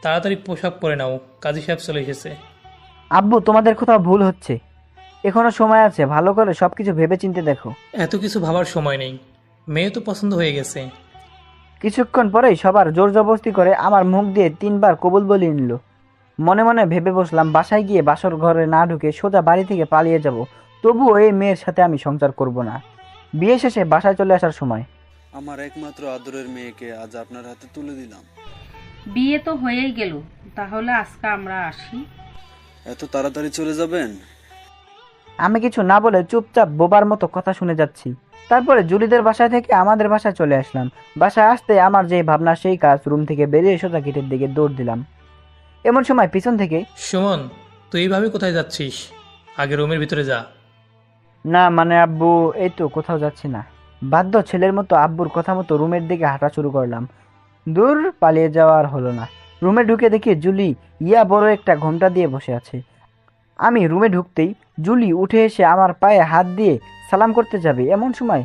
[SPEAKER 8] তাড়াতাড়ি পোশাক পরে নাও, কাজী সাহেব চলে এসেছে।
[SPEAKER 2] আব্বু তোমাদের কোথাও ভুল হচ্ছে, এখনো সময় আছে, ভালো করে সবকিছু ভেবে চিন্তে দেখো।
[SPEAKER 8] এত কিছু ভাবার সময় নেই, মেয়ে তো পছন্দ হয়ে গেছে।
[SPEAKER 2] কিছুক্ষণ পরেই সবার জোর জবরদস্তি করে আমার মুখ দিয়ে 3 বার কবুল বলে নিল। মনে মনে ভেবে বসলাম, বাসায় গিয়ে বাসর ঘরে না ঢুকে সোজা বাড়ি থেকে পালিয়ে যাব, তবুও এই মেয়ের সাথে আমি সংসার করব না। বিয়ে শেষে বাসায় চলে আসার সময়,
[SPEAKER 7] আমার একমাত্র আদরের মেয়েকে আজ আপনার হাতে তুলে দিলাম।
[SPEAKER 6] বিয়ে তো হয়েই গেল, তাহলে আজকে আমরা আসি।
[SPEAKER 7] এত তাড়াতাড়ি চলে যাবেন?
[SPEAKER 2] আমি কিছু না বলে চুপচাপ বোবার মতো কথা শুনে যাচ্ছি। তারপরে জুলিদের বাসায় থেকে আমাদের বাসায় চলে আসলাম। বাসায় আসতে আমার যে ভাবনা সেই কাজ, রুম থেকে বেরিয়ে সোজা গেটের দিকে দৌড় দিলাম। এমন সময় পিছন থেকে,
[SPEAKER 8] সুমন তুই এইভাবে কোথায় যাচ্ছিস? আগে রুমের ভিতরে যা।
[SPEAKER 2] না মানে আব্বু, এই তো কোথাও যাচ্ছি না। বাধ্য ছেলের মতো আব্বুর কথা মতো রুমের দিকে হাঁটা শুরু করলাম। দূর, পালিয়ে যাওয়া আর হলো না। রুমে ঢুকে দেখি জুলি ইয়া বড় একটা ঘোমটা দিয়ে বসে আছে। আমি রুমে ঢুকতেই জুলি উঠে এসে আমার পায়ে হাত দিয়ে সালাম করতে যাবে, এমন সময়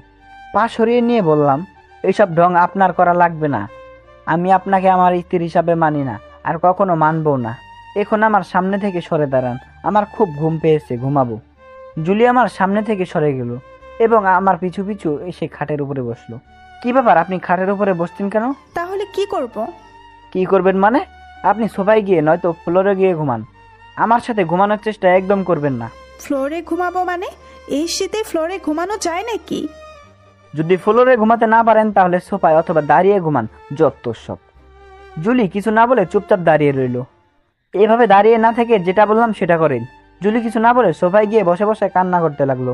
[SPEAKER 2] পা সরিয়ে নিয়ে বললাম, এইসব ঢং আপনার করা লাগবে না। আমি আপনাকে আমার স্ত্রী হিসাবে মানি না, আর কখনো মানবো না। এখন আমার সামনে থেকে সরে দাঁড়ান, আমার খুব ঘুম পেয়েছে, ঘুমাবো। জুলি আমার সামনে থেকে সরে গেল এবং আমার পিছু পিছু এসে খাটের উপরে বসলো। কি ব্যাপার, আপনি খাটের উপরে বসছেন কেন?
[SPEAKER 1] তাহলে কি করব?
[SPEAKER 2] কি করবেন মানে? আপনি সোফায় গিয়ে নয়তো ফ্লোরে গিয়ে ঘুমান। আমার সাথে ঘুমানোর চেষ্টা একদম করবেন না।
[SPEAKER 1] ফ্লোরে ঘুমাবো মানে? এই শীতে ফ্লোরে ঘুমানো যায় নাকি?
[SPEAKER 2] যদি ফ্লোরে ঘুমাতে না পারেন তাহলে সোফায় অথবা দাঁড়িয়ে ঘুমান, যত সব। জুলি কিছু না বলে চুপচাপ দাঁড়িয়ে রইল। এভাবে দাঁড়িয়ে না থেকে যেটা বললাম সেটা করেন। জুলি কিছু না বলে সোফায় গিয়ে বসে বসে কান্না করতে লাগলো।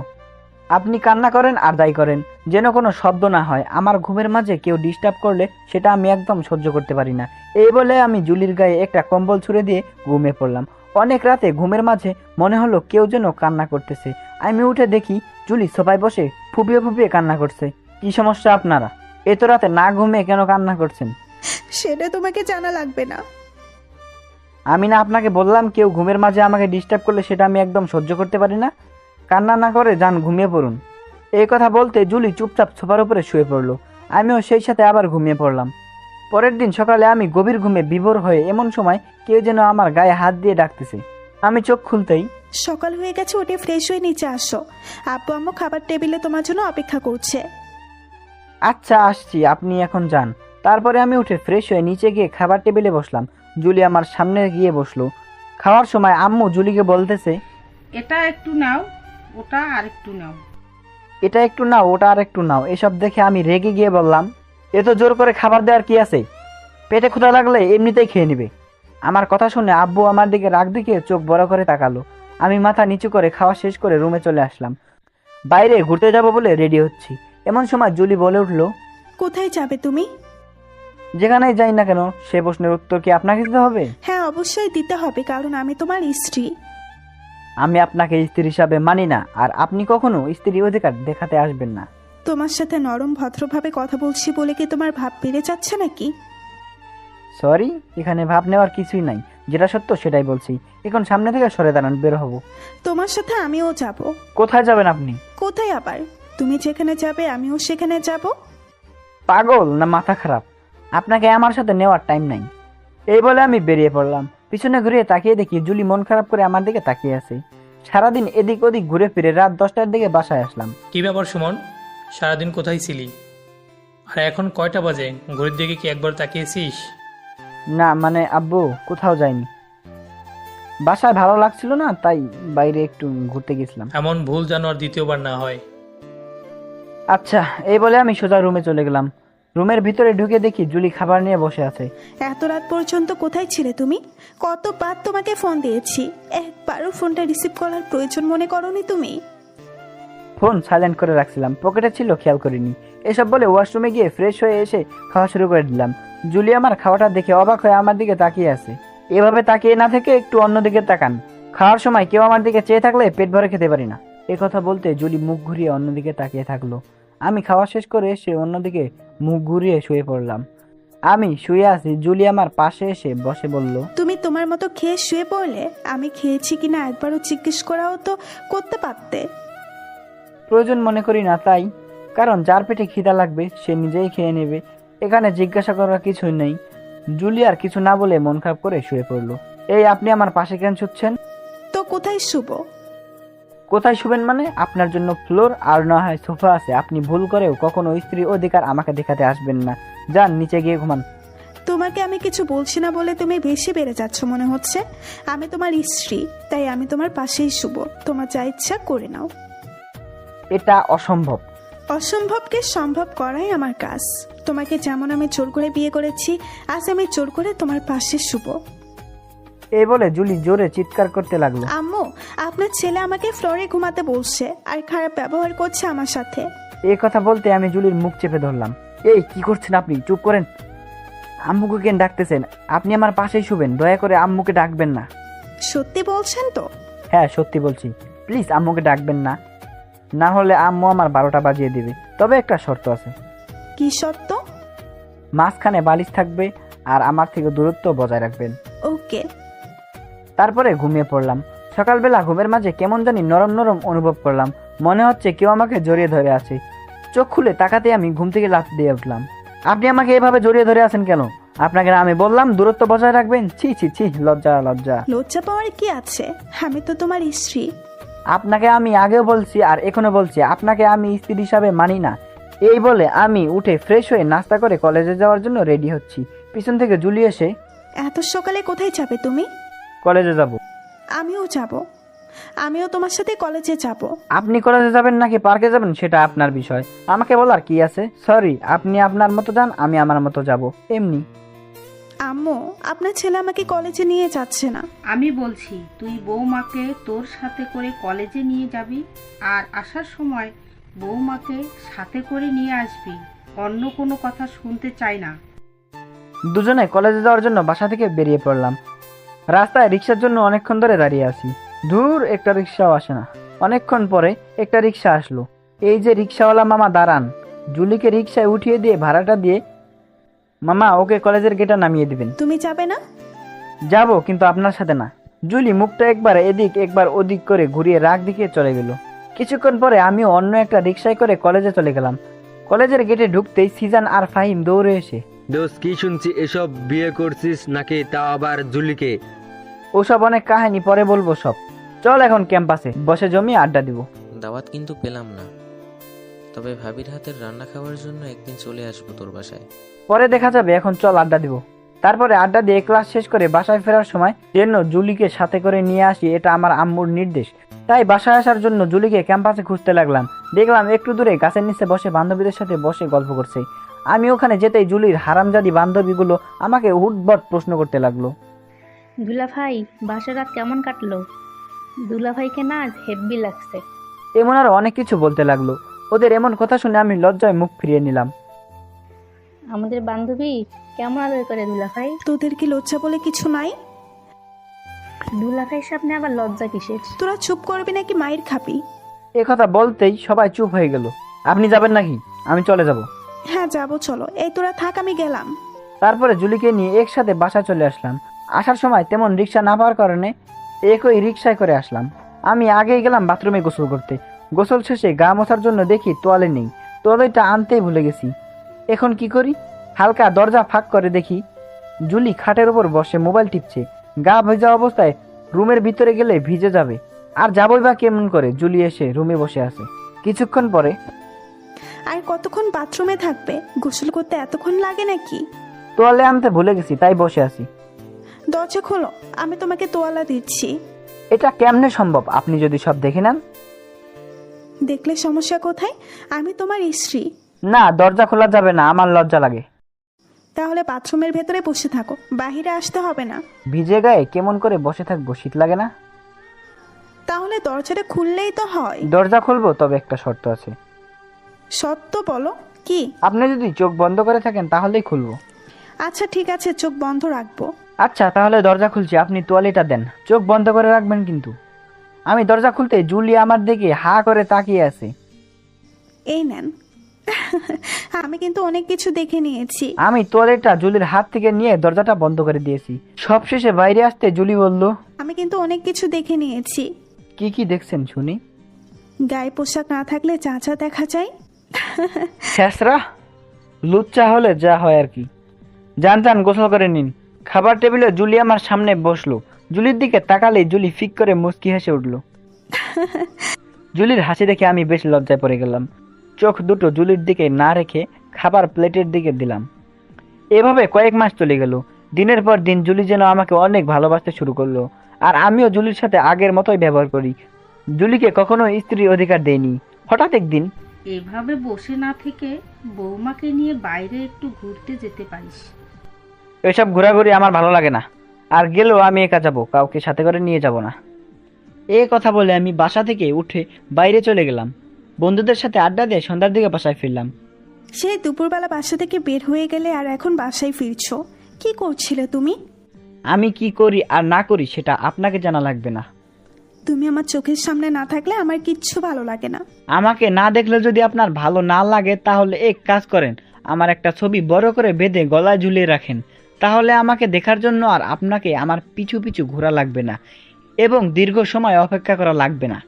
[SPEAKER 2] আপনি কান্না করেন আর দায়ী করেন, যেন কোনো শব্দ না হয়। আমার ঘুমের মাঝে কেউ ডিস্টার্ব করলে সেটা আমি একদম সহ্য করতে পারি না। এই বলে আমি জুলির গায়ে একটা কম্বল ছুঁড়ে দিয়ে ঘুমিয়ে পড়লাম। অনেক রাতে ঘুমের মাঝে মনে হলো কেউ যেন কান্না করতেছে। আমি উঠে দেখি জুলি সোফায় বসে ফুপিয়ে ফুপিয়ে কান্না করছে। কি সমস্যা আপনারা? এত রাতে না ঘুমিয়ে কেন কান্না করছেন?
[SPEAKER 1] সেটা তোমাকে জানা লাগবে না।
[SPEAKER 2] আমি না আপনাকে বললাম কেউ ঘুমের মাঝে আমাকে ডিস্টার্ব করলে সেটা আমি একদম সহ্য করতে পারি না। কান্না না করে যান ঘুমিয়ে পড়ুন। এই কথা বলতে জুলি চুপচাপ সোফার উপরে শুয়ে পড়লো। আমিও সেই সাথে আবার ঘুমিয়ে পড়লাম। পরের দিন সকালে আমি গভীর ঘুমে বিভোর হয়ে এমন সময় কেউ যেন আমার গায়ে হাত দিয়ে ডাকতেছে। আমি চোখ খুলতেই,
[SPEAKER 1] সকাল হয়ে গেছে, উঠে ফ্রেশ হয়ে নিচে আসো। আব্বু আম্মু খাবার টেবিলে তোমার জন্য অপেক্ষা করছে।
[SPEAKER 2] আচ্ছা আসছি, আপনি এখন যান। তারপরে আমি উঠে ফ্রেশ হয়ে নিচে গিয়ে খাবার টেবিলে বসলাম। জুলি আমার সামনে গিয়ে বসলো। খাওয়ার সময় আম্মু জুলিকে বলতেছে,
[SPEAKER 6] এটা একটু নাও, ওটা আর একটু নাও।
[SPEAKER 2] এটা একটু নাও, ওটা আর একটু নাও। এসব দেখে আমি রেগে গিয়ে বললাম, এত জোর করে খাবার দেওয়ার কি আছে? পেটে ক্ষুধা লাগলে এমনিতেই খেয়ে নিবে। আমার কথা শুনে আব্বু আমার দিকে রাগ দিকে চোখ বড় করে তাকালো। আমি মাথা নিচু করে খাওয়া শেষ করে রুমে চলে আসলাম। বাইরে ঘুরতে যাব বলে রেডি হচ্ছি, এমন সময় জুলি বলে উঠলো,
[SPEAKER 1] কোথায় যাবে তুমি?
[SPEAKER 2] যেখানেই যাই না কেন সে প্রশ্নের উত্তর কি আপনাকে দিতে হবে?
[SPEAKER 1] হ্যাঁ, অবশ্যই দিতে হবে, কারণ আমি তোমার স্ত্রী।
[SPEAKER 2] আমি আপনাকে স্ত্রী হিসাবে মানি না, আর আপনি কখনো স্ত্রীর অধিকার দেখাতে আসবেন না।
[SPEAKER 1] তোমার সাথে নরম ভদ্রভাবে কথা বলছি বলে কি তোমার ভাব বেড়ে যাচ্ছে নাকি?
[SPEAKER 2] সরি, এখানে ভাব নেওয়ার কিছুই নাই, যেটা সত্য সেটাই বলছি। এখন সামনে থেকে সরে দাঁড়ান, বের হব।
[SPEAKER 1] তোমার সাথে আমিও যাব।
[SPEAKER 2] কোথায় যাবেন আপনি?
[SPEAKER 1] কোথায় আবার? তুমি যেখানে যাবে আমিও সেখানে যাব।
[SPEAKER 2] পাগল না মাথা খারাপ? আপনাকে আমার সাথে নেওয়ার টাইম নাই। এই বলে আমি বেরিয়ে পড়লাম। পিছনে ঘুরে তাকিয়ে দেখি জুলি মন খারাপ করে আমার দিকে তাকিয়ে আছে। সারাদিন এদিক ওদিক ঘুরে ফিরে রাত 10টার দিকে বাসায় আসলাম।
[SPEAKER 8] কি ব্যাপার সুমন, সারাদিন কোথায় ছিলি? আর এখন কয়টা বাজে? ঘড়ির দিকে কি একবার তাকিয়েছিস?
[SPEAKER 2] না মানে আব্বু, কোথাও যাইনি, বাসায় ভালো লাগছিল না, তাই বাইরে একটু ঘুরতে গেছিলাম।
[SPEAKER 8] এমন ভুল যেন আর দ্বিতীয়বার না হয়।
[SPEAKER 2] আচ্ছা, এই বলে আমি সোজা রুমে চলে গেলাম। রুমের ভিতরে ঢুকে দেখি জুলি খাবার নিয়ে বসে আছে।
[SPEAKER 1] এত রাত পর্যন্ত কোথায় ছিলে তুমি? কতবার তোমাকে ফোন দিয়েছি, একবারও ফোনটা রিসিভ করার প্রয়োজন মনে করোনি তুমি?
[SPEAKER 2] ফোন সাইলেন্ট করে রাখছিলাম, পকেটে ছিল, খেয়াল করিনি। এসব বলে ওয়াশরুমে গিয়ে ফ্রেশ হয়ে এসে খাওয়া শুরু করে দিলাম। জুলি আমার খাওয়াটা দেখে অবাক হয়ে আমার দিকে তাকিয়ে আছে। এভাবে তাকিয়ে না থেকে একটু অন্যদিকে তাকান। খাওয়ার সময় কেউ আমার দিকে চেয়ে থাকলে পেট ভরে খেতে পারি না। এ কথা বলতে জুলি মুখ ঘুরিয়ে অন্যদিকে তাকিয়ে থাকলো। আমি খাওয়া শেষ করে এসে অন্যদিকে মুখ ঘুরিয়ে শুয়ে পড়লাম। আমি শুয়ে আছি, জুলি আমার পাশে এসে বসে বলল,
[SPEAKER 1] তুমি তোমার মতো খেয়ে শুয়ে পড়লে। আমি খেয়েছি কিনা একবারও জিজ্ঞেস করাও তো করতে পারতে।
[SPEAKER 2] প্রয়োজন মনে করি না তাই, কারণ যার পেটে খিদা লাগবে সে নিজেই খেয়ে নেবে, এখানে জিজ্ঞাসা করার কিছুই নেই। জুলি আর কিছু না বলে মন খারাপ করে শুয়ে পড়লো। এই আপনি আমার পাশে কেন শুচ্ছেন?
[SPEAKER 1] তো কোথায় শুব?
[SPEAKER 2] কোথায় শুবেন মানে? আপনার জন্য ফ্লোর আর না হয় সোফা আছে। আপনি ভুল করেও কখনো স্ত্রীর অধিকার আমাকে দেখাতে আসবেন না। যান নিচে গিয়ে ঘুমান।
[SPEAKER 1] তোমাকে আমি কিছু বলছি না বলে তুমি বেশি বেড়ে যাচ্ছ মনে হচ্ছে। আমি তোমার স্ত্রী, তাই আমি তোমার পাশেই শুব। তোমার যা ইচ্ছা করে নাও।
[SPEAKER 2] এটা অসম্ভব।
[SPEAKER 1] অসম্ভবকে সম্ভব করাই আমার কাজ। তোমাকে যেমন আমি জোর করে বিয়ে করেছি, আজ আমি জোর করে তোমার পাশে শুব।
[SPEAKER 2] এই বলে জুলি জোরে চিৎকার করতে লাগলো।
[SPEAKER 1] আম্মু, আপনার ছেলে আমাকে ফ্লোরে ঘুমাতে বলছে আর খারাপ ব্যবহার করছে আমার সাথে।
[SPEAKER 2] এই কথা বলতে আমি জুলির মুখ চেপে ধরলাম। এই কি করছেন আপনি? চুপ করেন। আম্মুকে কেন ডাকতেছেন? আপনি আমার পাশেই শুবেন, দয়া করে আম্মুকে ডাকবেন না।
[SPEAKER 1] সত্যি বলছেন তো?
[SPEAKER 2] হ্যাঁ সত্যি বলছি, প্লিজ আম্মুকে ডাকবেন না, না হলে আম্মু আমার 12টা বাজিয়ে দিবে। তবে একটা শর্ত আছে।
[SPEAKER 1] কি সত্য?
[SPEAKER 2] মাঝখানে বালিশ থাকবে আর আমার থেকে দূরত্ব বজায় রাখবেন।
[SPEAKER 1] ওকে।
[SPEAKER 2] তারপরে ঘুমিয়ে পড়লাম। সকালবেলা ঘুমের মাঝে কেমন জানি নরম নরম অনুভব করলাম, মনে হচ্ছে কেউ আমাকে জড়িয়ে ধরে আছে। চোখ খুলে তাকাতে আমি ঘুম থেকে লাফ দিয়ে উঠলাম। আপনি আমাকে এভাবে জড়িয়ে ধরে আছেন কেন? আপনাকে আমি বললাম দূরত্ব বজায় রাখবেন। ছি ছি ছি, লজ্জা লজ্জা।
[SPEAKER 1] লজ্জা পাওয়ার কি আছে? আমি তো তোমার স্ত্রী।
[SPEAKER 2] আপনাকে আমি আগেও বলছি আর এখনো বলছি, আপনাকে আমি স্ত্রী হিসাবে মানি না। এই বলে আমি উঠে ফ্রেশ হয়ে নাস্তা করে কলেজে যাওয়ার জন্য রেডি হচ্ছি। পিছন থেকে জুলি এসে,
[SPEAKER 1] এত সকালে কোথায় যাবে তুমি?
[SPEAKER 2] কলেজে যাব।
[SPEAKER 1] আমিও যাব। আমিও তোমার সাথে কলেজে যাব।
[SPEAKER 2] আপনি কলেজে যাবেন নাকি পার্কে যাবেন সেটা আপনার বিষয়, আমাকে বলার কি আছে? সরি, আপনি আপনার মতো যান, আমি আমার মতো যাব। এমনি।
[SPEAKER 1] আম্মু, আপনার ছেলে আমাকে কলেজে নিয়ে যাচ্ছে না।
[SPEAKER 6] আমি বলছি তুই বৌমাকে তোর সাথে করে কলেজে নিয়ে যাবি, আর আসার সময় বৌমাকে সাথে করে নিয়ে আসবি। অন্য কোনো কথা শুনতে চাই না।
[SPEAKER 2] দুজনে কলেজে যাওয়ার জন্য বাসা থেকে বেরিয়ে পড়লাম। রাস্তায় রিক্সার জন্য অনেকক্ষণ ধরে দাঁড়িয়ে আছি। দূর একটা রিক্সাও আসে না। অনেকক্ষণ পরে একটা রিক্সা আসলো। এই যে রিক্সাওয়ালা মামা দাঁড়ান। জুলিকে রিক্সায় উঠিয়ে দিয়ে ভাড়াটা দিয়ে, মামা ওকে কলেজের গেটে নামিয়ে দিবেন।
[SPEAKER 1] তুমি যাবে না?
[SPEAKER 2] যাব, কিন্তু আপনার সাথে না। জুলি মুখটা একবার এদিক একবার ওদিক করে ঘুরিয়ে রাগ দিকে চলে গেল। কিছুক্ষণ পরে আমিও অন্য একটা রিক্সায় করে কলেজে চলে গেলাম। কলেজের গেটে ঢুকতেই সিজান আর ফাহিম দৌড়ে এসে,
[SPEAKER 5] দোস্ত কি শুনছি, এসব বিয়ে করছিস নাকি, তাও আবার জুলিকে?
[SPEAKER 2] ওসব অনেক কাহিনী পরে বলবো সব। চল এখন ক্যাম্পাসে বসে জমিয়ে আড্ডা দিব।
[SPEAKER 4] দাওয়াত কিন্তু পেলাম না, তবে ভাবির হাতের রান্না খাওয়ার জন্য একদিন চলে আসবো তোর বাসায়।
[SPEAKER 2] পরে দেখা যাবে, এখন চল আড্ডা দিব। তারপরে আড্ডা দিয়ে ক্লাস শেষ করে বাসায় ফেরার সময় যেন জুলিকে সাথে করে নিয়ে আসি, এটা আমার আম্মুর নির্দেশ। তাই বাসায় আসার জন্য জুলিকে ক্যাম্পাসে খুঁজতে লাগলাম। দেখলাম একটু দূরে গাছের নিচে বসে বান্ধবীদের সাথে বসে গল্প করছে। আমি ওখানে যেতেই জুলির হারামজাদি বান্ধবীগুলো আমাকে হুটবট প্রশ্ন করতে লাগলো।
[SPEAKER 3] দুলাভাই, বাসর রাত কেমন কাটলো? দুলাভাইকে না আজ হেব্বি লাগছে।
[SPEAKER 2] এমন আরো অনেক কিছু বলতে লাগলো। ওদের এমন কথা শুনে আমি লজ্জায় মুখ ফিরিয়ে নিলাম।
[SPEAKER 3] আমাদের বান্ধবী কেমন আদর করে দুলাভাই?
[SPEAKER 1] তোদের কি লজ্জা বলে কিছু নাই?
[SPEAKER 3] দুলাভাইয়ের সামনে আবার লজ্জা কিসের?
[SPEAKER 1] তোরা চুপ করবি নাকি মায়ের খাবি?
[SPEAKER 2] এ কথা বলতেই সবাই চুপ হয়ে গেল। আপনি যাবেন নাকি? আমি চলে যাব।
[SPEAKER 1] হ্যাঁ যাবো, চলো। এই তোরা থাক, আমি গেলাম।
[SPEAKER 2] তারপরে জুলিকে নিয়ে একসাথে বাসায় চলে আসলাম। আসার সময় তেমন রিক্সা না পাওয়ার কারণে একই রিক্সায় করে আসলাম। আমি আগেই গেলাম বাথরুমে গোসল করতে। গোসল শেষে গা মোছার জন্য দেখি তোয়ালে নেই। তোয়ালেটা আনতেই ভুলে গেছি। এখন কি করি? হালকা দরজা ফাঁক করে দেখি জুলি খাটের উপর বসে মোবাইল টিপছে। গা ভেজা অবস্থায় রুমের ভিতরে গেলে ভিজে যাবে, আর যাবই বা কেমন করে? জুলি এসে রুমে বসে আছে। কিছুক্ষণ পরে,
[SPEAKER 1] আর কতক্ষণ বাথরুমে থাকবে? গোসল করতে এতক্ষণ লাগে নাকি?
[SPEAKER 2] তোয়ালে আনতে ভুলে গেছি, তাই বসে আছি।
[SPEAKER 1] দরজা খোলো, আমি তোমাকে তোয়ালা দিচ্ছি।
[SPEAKER 2] এটা কেমনে সম্ভব? আপনি যদি সব দেখে নেন?
[SPEAKER 1] দেখলে সমস্যা কোথায়? আমি তোমার স্ত্রী।
[SPEAKER 2] না, দরজা খোলা যাবে না, আমার লজ্জা লাগে।
[SPEAKER 1] তাহলে বাথরুমের ভেতরে বসে থাকো, বাহিরে আসতে হবে না।
[SPEAKER 2] ভিজে গায়ে কেমন করে বসে থাকবো? শীত লাগে না?
[SPEAKER 1] তাহলে দরজাটা খুললেই তো হয়।
[SPEAKER 2] দরজা খুলবো, তবে একটা শর্ত আছে।
[SPEAKER 1] সত্য বলো, কি?
[SPEAKER 2] আপনি যদি চোখ বন্ধ করে থাকেন তাহলেই খুলবো।
[SPEAKER 1] আচ্ছা ঠিক আছে, চোখ বন্ধ রাখবো।
[SPEAKER 2] আচ্ছা তাহলে দরজা খুলছি, আপনি তোয়ালিটা দেন। চোখ বন্ধ করে রাখবেন কিন্তু। আমি দরজা খুলতে জুলি আমার দিকে হা করে তাকিয়ে আছে।
[SPEAKER 1] এই নেন। আমি কিন্তু অনেক কিছু দেখে নিয়েছি।
[SPEAKER 2] আমি তোয়ালিটা জুলির হাত থেকে নিয়ে দরজাটা বন্ধ করে দিয়েছি। সবশেষে বাইরে আসতে জুলি বলল,
[SPEAKER 1] আমি কিন্তু অনেক কিছু দেখে নিয়েছি।
[SPEAKER 2] কি কি দেখছেন শুনি?
[SPEAKER 1] গায়ে পোশাক না থাকলে চাচা দেখা যায়।
[SPEAKER 2] শেষরা লুচ্চা হলে যা হয় আর কি। জান গোসল করে নিন। খাবার টেবিলে জুলি আমার সামনে বসলো। জুলির দিকে তাকালেই জুলি ফিক করে মুচকি হেসে উঠল। জুলির হাসি দেখে আমি বেশ লজ্জায় পড়ে গেলাম। চোখ দুটো জুলির দিকে না রেখে খাবার প্লেটের দিকে দিলাম। এভাবে কয়েক মাস চলে গেল। দিনের পর দিন জুলি যেন আমাকে অনেক ভালোবাসতে শুরু করলো, আর আমিও জুলির সাথে আগের মতোই ব্যবহার করি। জুলিকে কখনো স্ত্রীর অধিকার দেইনি। হঠাৎ একদিন,
[SPEAKER 6] এভাবে বসে না থেকে বৌমাকে নিয়ে বাইরে একটু ঘুরতে যেতে পারিস।
[SPEAKER 2] এসব ঘোরাঘুরি আমার ভালো লাগে না, আর গেলেও আমি একা যাব, কাউকে সাথে করে নিয়ে যাব না। এই কথা বলে আমি বাসা থেকে উঠে বাইরে চলে গেলাম। বন্ধুদের সাথে আড্ডা দিয়ে সন্ধ্যার দিকে বাসায় ফিরলাম।
[SPEAKER 1] সেই দুপুরবেলা বাসা থেকে বের হয়ে গেলে আর এখন বাসায় ফিরছো। কি করছিলে তুমি?
[SPEAKER 2] আমি কি করি আর না করি সেটা আপনাকে জানা লাগবে না।
[SPEAKER 1] তুমি আমার চোখের সামনে না থাকলে আমার কিচ্ছু ভালো লাগে না।
[SPEAKER 2] আমাকে না দেখলে যদি আপনার ভালো না লাগে তাহলে এক কাজ করেন, আমার একটা ছবি বড় করে বেঁধে গলায় ঝুলিয়ে রাখেন। তাহলে আমাকে দেখার জন্য আর আপনাকে আমার পিছু পিছু ঘোরা লাগবে না, এবং দীর্ঘ সময় অপেক্ষা করা লাগবে না।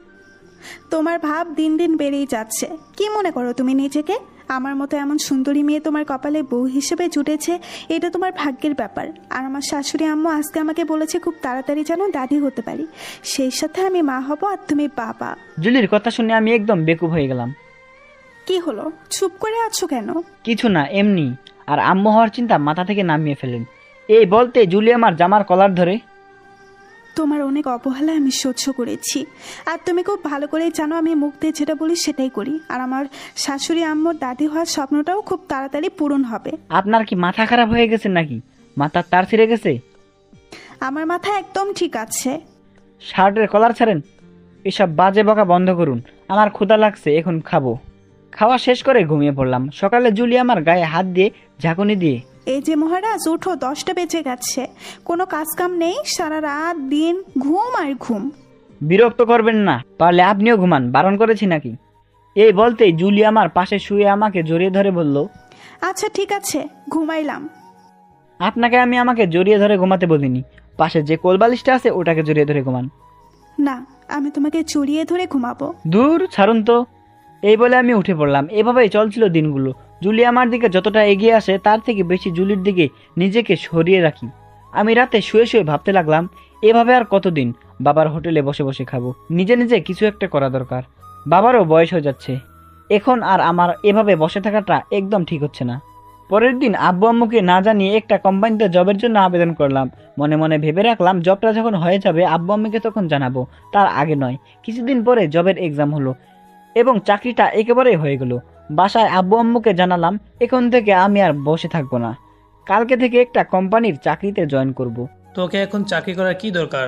[SPEAKER 1] তোমার ভাব দিন দিন বেড়েই যাচ্ছে। কি মনে করো তুমি নিজেকে? আমার মতো এমন সুন্দরী মেয়ে তোমার কপালে বউ হিসেবে জুটেছে, এটা তোমার ভাগ্যের ব্যাপার। আর আমার শাশুড়ি আম্মু আজকে আমাকে বলেছে খুব তাড়াতাড়ি যেন দাদি হতে পারি, সেই সাথে আমি মা হব আর তুমি বাবা।
[SPEAKER 2] জুলির কথা শুনে আমি একদম বেকুব হয়ে গেলাম।
[SPEAKER 1] কি হলো, চুপ করে আছো কেন?
[SPEAKER 2] কিছু না, এমনি। আর আম্মু হওয়ার চিন্তা মাথা থেকে নামিয়ে ফেলেন। এই বলতে জুলি আমার জামার কলার ধরে,
[SPEAKER 1] তোমার অনেক অবহেলা আমি সহ্য করেছি, আর তুমি খুব ভালো করেই জানো আমি মুখ দিয়ে যেটা বলি সেটাই করি। আর আমার শাশুড়ি আম্মুর দাদি হওয়ার স্বপ্নটাও খুব তাড়াতাড়ি পূরণ হবে।
[SPEAKER 2] আপনার কি মাথা খারাপ হয়ে গেছে নাকি? মাথার তার ছিঁড়ে গেছে?
[SPEAKER 1] আমার মাথা একদম ঠিক আছে।
[SPEAKER 2] শার্টের কলার ছাড়েন। এসব বাজে বকা বন্ধ করুন। আমার ক্ষুধা লাগছে, এখন খাবো। খাওয়া শেষ করে ঘুমিয়ে পড়লাম। সকালে জুলি আমার গায়ে হাত দিয়ে ঝাঁকুনি দিয়ে,
[SPEAKER 1] এই যে মহারাজ উঠো, 10টা বেজে গেছে, কোনো কাজ কাম নেই, সারা রাত দিন ঘুম আর ঘুম।
[SPEAKER 2] বিরক্ত করবেন না, পারলে আপনিও ঘুমান, বারণ করেছি নাকি? এই বলতেই জুলি আমার পাশে শুয়ে আমাকে জড়িয়ে ধরে বলল,
[SPEAKER 1] আচ্ছা ঠিক আছে, ঘুমাইলাম।
[SPEAKER 2] আপনাকে আমি আমাকে জড়িয়ে ধরে ঘুমাতে বলিনি। পাশে যে কোলবালিশটা আছে ওটাকে জড়িয়ে ধরে ঘুমান।
[SPEAKER 1] না, আমি তোমাকে জড়িয়ে ধরে ঘুমাবো।
[SPEAKER 2] দূর ছাড়ুন তো। এই বলে আমি উঠে পড়লাম। এভাবেই চলছিল দিনগুলো। জুলি আমার দিকে যতটা এগিয়ে আসে তার থেকে বেশি জুলির দিকে নিজেকে সরিয়ে রাখি। আমি রাতে শুয়ে শুয়ে ভাবতে লাগলাম, এভাবে আর কতদিন বাবার হোটেলে বসে বসে খাবো? নিজে নিজে কিছু একটা করা দরকার। বাবারও বয়স হয়ে যাচ্ছে, এখন আর আমার এভাবে বসে থাকাটা একদম ঠিক হচ্ছে না। পরের দিন আব্বু আম্মুকে না জানিয়ে একটা কোম্পানিতে জবের জন্য আবেদন করলাম। মনে মনে ভেবে রাখলাম জবটা যখন হয়ে যাবে আব্বু আম্মুকে তখন জানাবো, তার আগে নয়। কিছুদিন পরে জবের এক্সাম হলো এবং চাকরিটা একেবারেই হয়ে গেল। বাসায় আব্বু আম্মুকে জানালাম, এখন থেকে আমি আর বসে থাকবো না, কালকে থেকে একটা কোম্পানির চাকরিতে জয়েন করব।
[SPEAKER 8] তোকে এখন চাকরি করার কি দরকার?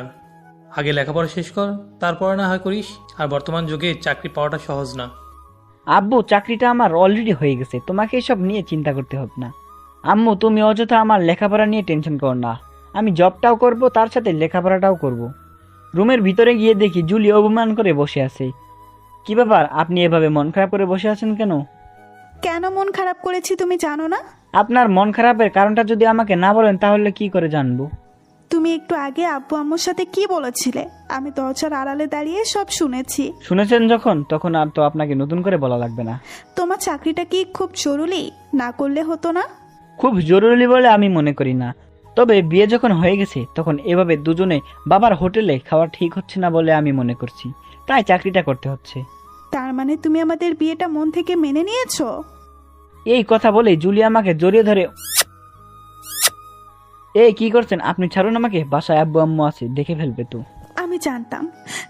[SPEAKER 8] আগে লেখাপড়া শেষ কর, তারপর না হয় করিস। আর বর্তমান যুগে চাকরি পাওয়াটা সহজ না।
[SPEAKER 2] আব্বু, চাকরিটা আমার অলরেডি হয়ে গেছে, তোমাকে এসব নিয়ে চিন্তা করতে হবে না। আম্মু, তুমি অযথা আমার লেখাপড়া নিয়ে টেনশন করো না। আমি জবটাও করব, তার সাথে লেখাপড়াটাও করব। রুমের ভিতরে গিয়ে দেখি জুলি অভিমান করে বসে আছে। কি ব্যাপার, আপনি এভাবে মন খারাপ করে বসে আছেন কেন?
[SPEAKER 1] কেন মন খারাপ করেছি তুমি জানো না?
[SPEAKER 2] আপনার মন খারাপের কারণটা যদি আমাকে না বলেন তাহলে কি করে জানবো?
[SPEAKER 1] তুমি একটু আগে আব্বু আম্মুর সাথে কি বলেছিলে? আমি দরজার আড়ালে দাঁড়িয়ে সব শুনেছি।
[SPEAKER 2] শুনেছেন যখন, তখন আর তো আপনাকে নতুন করে বলা লাগবে না।
[SPEAKER 1] তোমার চাকরিটা কি খুব জরুরি? না করলে হতো না?
[SPEAKER 2] খুব জরুরি বলে আমি মনে করি না, তবে বিয়ে যখন হয়ে গেছে তখন এভাবে দুজনে বাবার হোটেলে খাওয়া ঠিক হচ্ছে না বলে আমি মনে করছি, তাই চাকরিটা করতে হচ্ছে।
[SPEAKER 1] তার মানে তুমি আমাদের বিয়েটা মন থেকে মেনে নিয়েছো?
[SPEAKER 2] এই কথা বলে জুলি আমাকে জড়িয়ে ধরে, এই কি করছেন আপনি? ছাড়ুন আমাকে, বাসায় আব্বু আম্মু আছে, দেখে ফেলবে তো।
[SPEAKER 1] আমি জানতাম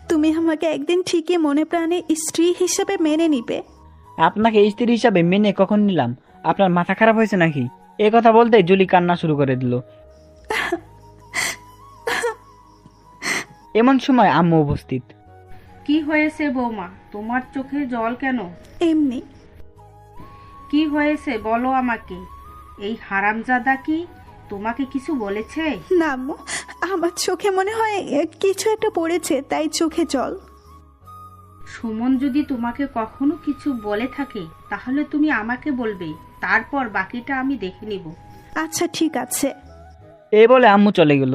[SPEAKER 1] তুমি আমাকে একদিন ঠিকই মনে প্রাণে স্ত্রী হিসেবে মেনে নিবে।
[SPEAKER 2] আপনাকে স্ত্রী হিসাবে মেনে কখন নিলাম? আপনার মাথা খারাপ হয়েছে নাকি? এই কথা বলতে জুলি কান্না শুরু করে দিল। এমন সময় আম্মু উপস্থিত।
[SPEAKER 6] কি হয়েছে বৌমা, তোমার চোখে জল কেন?
[SPEAKER 1] এমনি।
[SPEAKER 6] কি হয়েছে বলো আমাকে। এই হারামজাদা কি তোমাকে কিছু বলেছে?
[SPEAKER 1] না আম্মু, আমার চোখে মনে হয় কিছু একটা পড়েছে, তাই চোখে জল।
[SPEAKER 6] সুমন যদি তোমাকে কখনো কিছু বলে থাকে তাহলে তুমি আমাকে বলবে, তারপর বাকিটা আমি দেখে নিব।
[SPEAKER 1] আচ্ছা ঠিক আছে।
[SPEAKER 2] এই বলে আম্মু চলে গেল।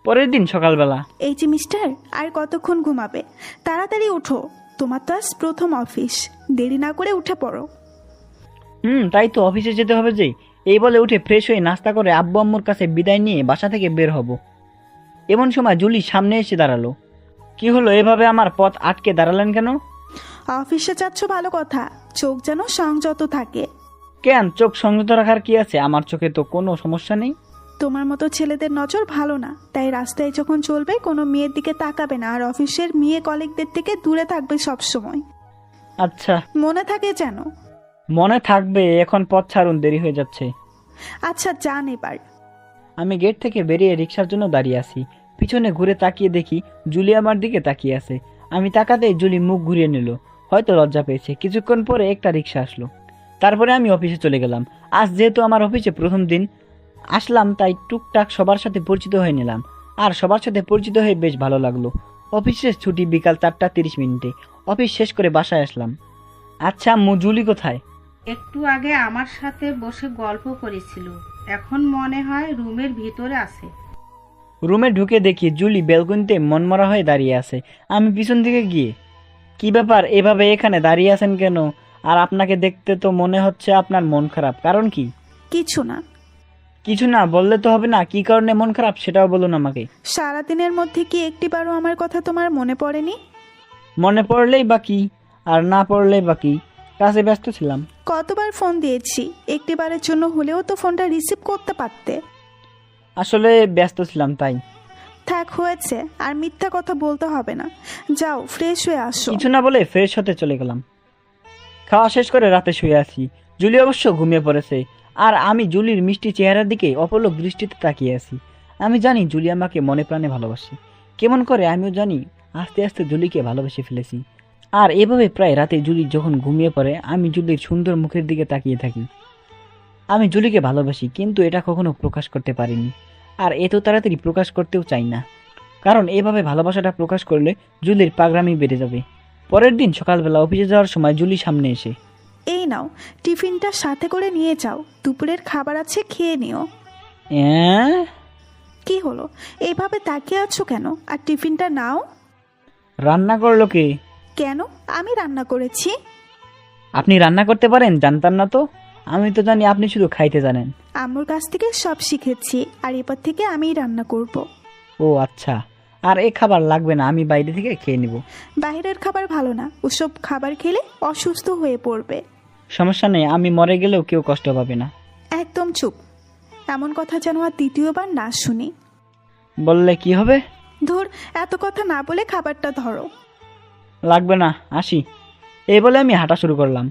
[SPEAKER 2] পরের দিন সকালবেলা।
[SPEAKER 1] এই যে মিস্টার, আর কতক্ষণ ঘুমাবে? তাড়াতাড়ি ওঠো, তোমার তো আজ প্রথম অফিস, দেরি না করে উঠে পড়ো।
[SPEAKER 2] তাই তো, অফিসে যেতে হবে যে। এই বলে উঠে ফ্রেশ হয়ে নাস্তা করে আব্বু আম্মুর কাছে বিদায় নিয়ে বাসা থেকে বের হব। এমন সময় জুলি সামনে এসে দাঁড়ালো। কি হলো, এভাবে আমার পথ আটকে দাঁড়ালেন কেন?
[SPEAKER 1] অফিসে যাচ্ছ ভালো কথা, চোখ যেন সংযত থাকে।
[SPEAKER 2] কেন, চোখ সংযত রাখার কি আছে? আমার চোখে তো কোনো সমস্যা নেই।
[SPEAKER 1] তোমার মতো ছেলেদের নজর ভালো না, তাই রাস্তায় যখন চলবে কোনো মেয়ের দিকে তাকাবে না, আর অফিসের মেয়ে কলিগদের থেকে দূরে থাকবে সব সময়।
[SPEAKER 2] আচ্ছা,
[SPEAKER 1] মনে থাকে যেন।
[SPEAKER 2] মনে থাকবে। এখন পথ ছাড়ুন, দেরি হয়ে যাচ্ছে।
[SPEAKER 1] আচ্ছা যান এবার।
[SPEAKER 2] আমি গেট থেকে বেরিয়ে রিক্সার জন্য দাঁড়িয়ে আছি। পিছনে ঘুরে তাকিয়ে দেখি জুলি আমার দিকে তাকিয়ে আছে। আমি তাকাতেই জুলি মুখ ঘুরিয়ে নিল, হয়তো লজ্জা পেয়েছে। কিছুক্ষণ পরে একটা রিক্সা আসলো। তারপরে আমি অফিসে চলে গেলাম। আজ যেহেতু আমার অফিসে প্রথম দিন আসলাম, তাই টুকটাক সবার সাথে পরিচিত হয়ে নিলাম। আর সবার সাথে পরিচিত হয়ে বেশ ভালো লাগলো। অফিসের ছুটি বিকাল 4:30। অফিস শেষ করে বাসায় আসলাম। আচ্ছা আম্মু, জুলি কোথায়?
[SPEAKER 6] একটু আগে আমার সাথে বসে গল্প করেছিল, এখন মনে হয় রুমের ভিতরে আছে।
[SPEAKER 2] রুমে ঢুকে দেখি জুলি ব্যালকনিতে মনমরা হয়ে দাঁড়িয়ে আছে। আমি পিছন দিকে গিয়ে, কি ব্যাপার, এভাবে এখানে দাঁড়িয়ে আছেন কেন? আর আপনাকে দেখতে তো মনে হচ্ছে আপনার মন খারাপ, কারণ কি?
[SPEAKER 1] কিছু না।
[SPEAKER 2] কিছু না বললে তো হবে না, কি কারণে মন খারাপ সেটাও বলুন আমাকে।
[SPEAKER 1] সারাদিনের মধ্যে কি একটিবারও আমার কথা তোমার মনে পড়েনি?
[SPEAKER 2] মনে পড়লেই বা কি, আর না পড়লেই বা কি, কাজে ব্যস্ত ছিলাম।
[SPEAKER 1] কতবার ফোন দিয়েছি, একটিবারের জন্য হলেও তো ফোনটা রিসিভ করতে পারতে।
[SPEAKER 2] আসলে ব্যস্ত ছিলাম তাই।
[SPEAKER 1] থাক হয়েছে, আর মিথ্যা কথা বলতে হবে না। যাও ফ্রেশ হয়ে আসো।
[SPEAKER 2] কিছু না বলে ফ্রেশ হতে চলে গেলাম। খাওয়া শেষ করে রাতে শুয়ে আছি। জুলি অবশ্য ঘুমিয়ে পড়েছে, আর আমি জুলির মিষ্টি চেহারার দিকে অপলক দৃষ্টিতে তাকিয়ে আছি। আমি জানি জুলি আমাকে মনে প্রাণে ভালোবাসে। কেমন করে আমিও জানি আস্তে আস্তে জুলিকে ভালোবেসে ফেলেছি। আর এভাবে প্রায় রাতে জুলি যখন ঘুমিয়ে পড়ে আমি জুলির সুন্দর মুখের দিকে তাকিয়ে থাকি। আমি জুলিকে ভালোবাসি, কিন্তু এটা কখনো প্রকাশ করতে পারিনি, আর এত তাড়াতাড়ি প্রকাশ করতেও চাই না, কারণ এভাবে ভালোবাসাটা প্রকাশ করলে জুলির পাগড়ামি বেড়ে যাবে। পরের দিন সকালবেলা অফিসে যাওয়ার সময় জুলি সামনে এসে,
[SPEAKER 1] এই নাও, টিফিনটা সাথে করে নিয়ে যাও, দুপুরের খাবার আছে, খেয়ে নিও। কি হলো, এইভাবে তাকিয়ে আছো কেন? আর টিফিনটা নাও।
[SPEAKER 2] রান্না করলো কে?
[SPEAKER 1] কেন, আমি রান্না করেছি।
[SPEAKER 2] আপনি রান্না করতে পারেন? জানতাম না তো। আমি তো জানি আপনি শুধু খাইতে জানেন।
[SPEAKER 1] আম্মুর কাছ থেকে সব শিখেছি, আর এবার থেকে আমিই রান্না করব।
[SPEAKER 2] ও আচ্ছা, আর এই খাবার লাগবে না, আমি বাইরে থেকে খেয়ে নিব।
[SPEAKER 1] বাইরের খাবার ভালো না, ওসব খাবার খেলে অসুস্থ হয়ে পড়বে।
[SPEAKER 2] সমস্যা নেই, আমি মরে গেলেও কেউ কষ্ট পাবে না।
[SPEAKER 1] একদম চুপ, এমন কথা যেন আর দ্বিতীয়বার না শুনি।
[SPEAKER 2] বললে কি হবে?
[SPEAKER 1] ধুর, এত কথা না বলে খাবারটা ধরো।
[SPEAKER 2] লাগবে না, আসি। এই বলে আমি হাঁটা শুরু করলাম।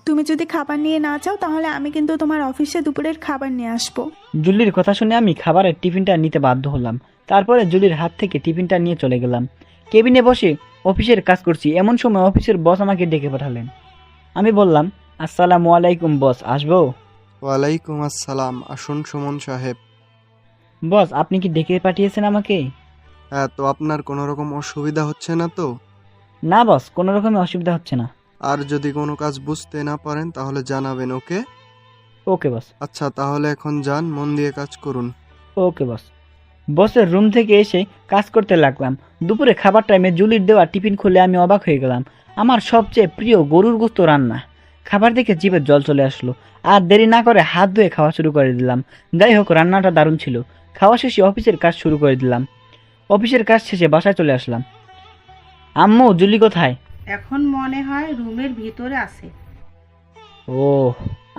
[SPEAKER 1] তুমি যদি খাবার নিয়ে না চাও তাহলে আমি কিন্তু তোমার অফিসে দুপুরের খাবার নিয়ে আসবো।
[SPEAKER 2] জুলির কথা শুনে আমি খাবারের টিফিনটা নিতে বাধ্য হলাম। তারপরে জুলির হাত থেকে টিফিনটা নিয়ে চলে গেলাম। কেবিনে বসে অফিসের কাজ করছি, এমন সময় অফিসের বস আমাকে ডেকে পাঠালেন। আমি বললাম, আসসালামু আলাইকুম বস, আসবো?
[SPEAKER 9] ওয়ালাইকুম আসসালাম, আসুন সুমন সাহেব।
[SPEAKER 2] বস, আপনি কি ডেকে পাঠিয়েছেন আমাকে?
[SPEAKER 9] হ্যাঁ, তো আপনার কোনো রকম অসুবিধা হচ্ছে না তো?
[SPEAKER 2] না বস, কোনো রকমের অসুবিধা হচ্ছে না।
[SPEAKER 9] আর যদি কোনো কাজ বুঝতে না পারেন তাহলে জানাবেন, ওকে?
[SPEAKER 2] ওকে বস।
[SPEAKER 9] আচ্ছা, তাহলে এখন যান, মন দিয়ে কাজ করুন।
[SPEAKER 2] ওকে বস। বসের রুম থেকে এসে কাজ করতে লাগলাম। দুপুরে খাবার টাইমে জুলির দেওয়া টিফিন খুলে আমি অবাক হয়ে গেলাম। আমার সবচেয়ে প্রিয় গরুর গোশত রান্না। খাবার দেখে জিভে জল চলে আসলো। আর দেরি না করে হাত ধুয়ে খাওয়া শুরু করে দিলাম। যাই হোক, রান্নাটা দারুণ ছিল। খাওয়া শেষে অফিসের কাজ শুরু করে দিলাম। অফিসের কাজ শেষে বাসায় চলে আসলাম। আম্মু, জুলি কোথায়?
[SPEAKER 6] এখন মনে হয় রুমের ভিতরে আছে।
[SPEAKER 2] ও,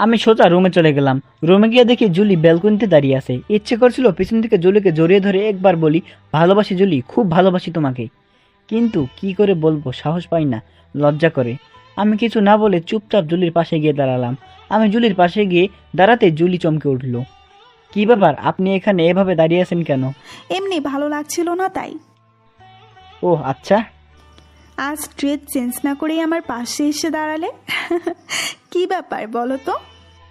[SPEAKER 2] আমি সোজা রুমে চলে গেলাম। রুমে গিয়ে দেখি জুলি ব্যালকনিতে দাঁড়িয়ে আছে। ইচ্ছে করছিল পিছন থেকে জুলিকে জড়িয়ে ধরে একবার বলি, ভালোবাসি জুলি, খুব ভালোবাসি তোমাকে। কিন্তু কি করে বলবো, সাহস পাই না, লজ্জা করে। আমি কিছু না বলে চুপচাপ জুলির পাশে গিয়ে দাঁড়ালাম। আমি জুলির পাশে গিয়ে দাঁড়াতে জুলি চমকে উঠল। কি ব্যাপার, আপনি এখানে এভাবে দাঁড়িয়ে আছেন কেন?
[SPEAKER 1] এমনি ভালো লাগছিল না তাই।
[SPEAKER 2] ও আচ্ছা।
[SPEAKER 1] আজ ড্রেস চেঞ্জ না করেই আমার পাশে এসে দাঁড়ালে? কি ব্যাপার বলো তো?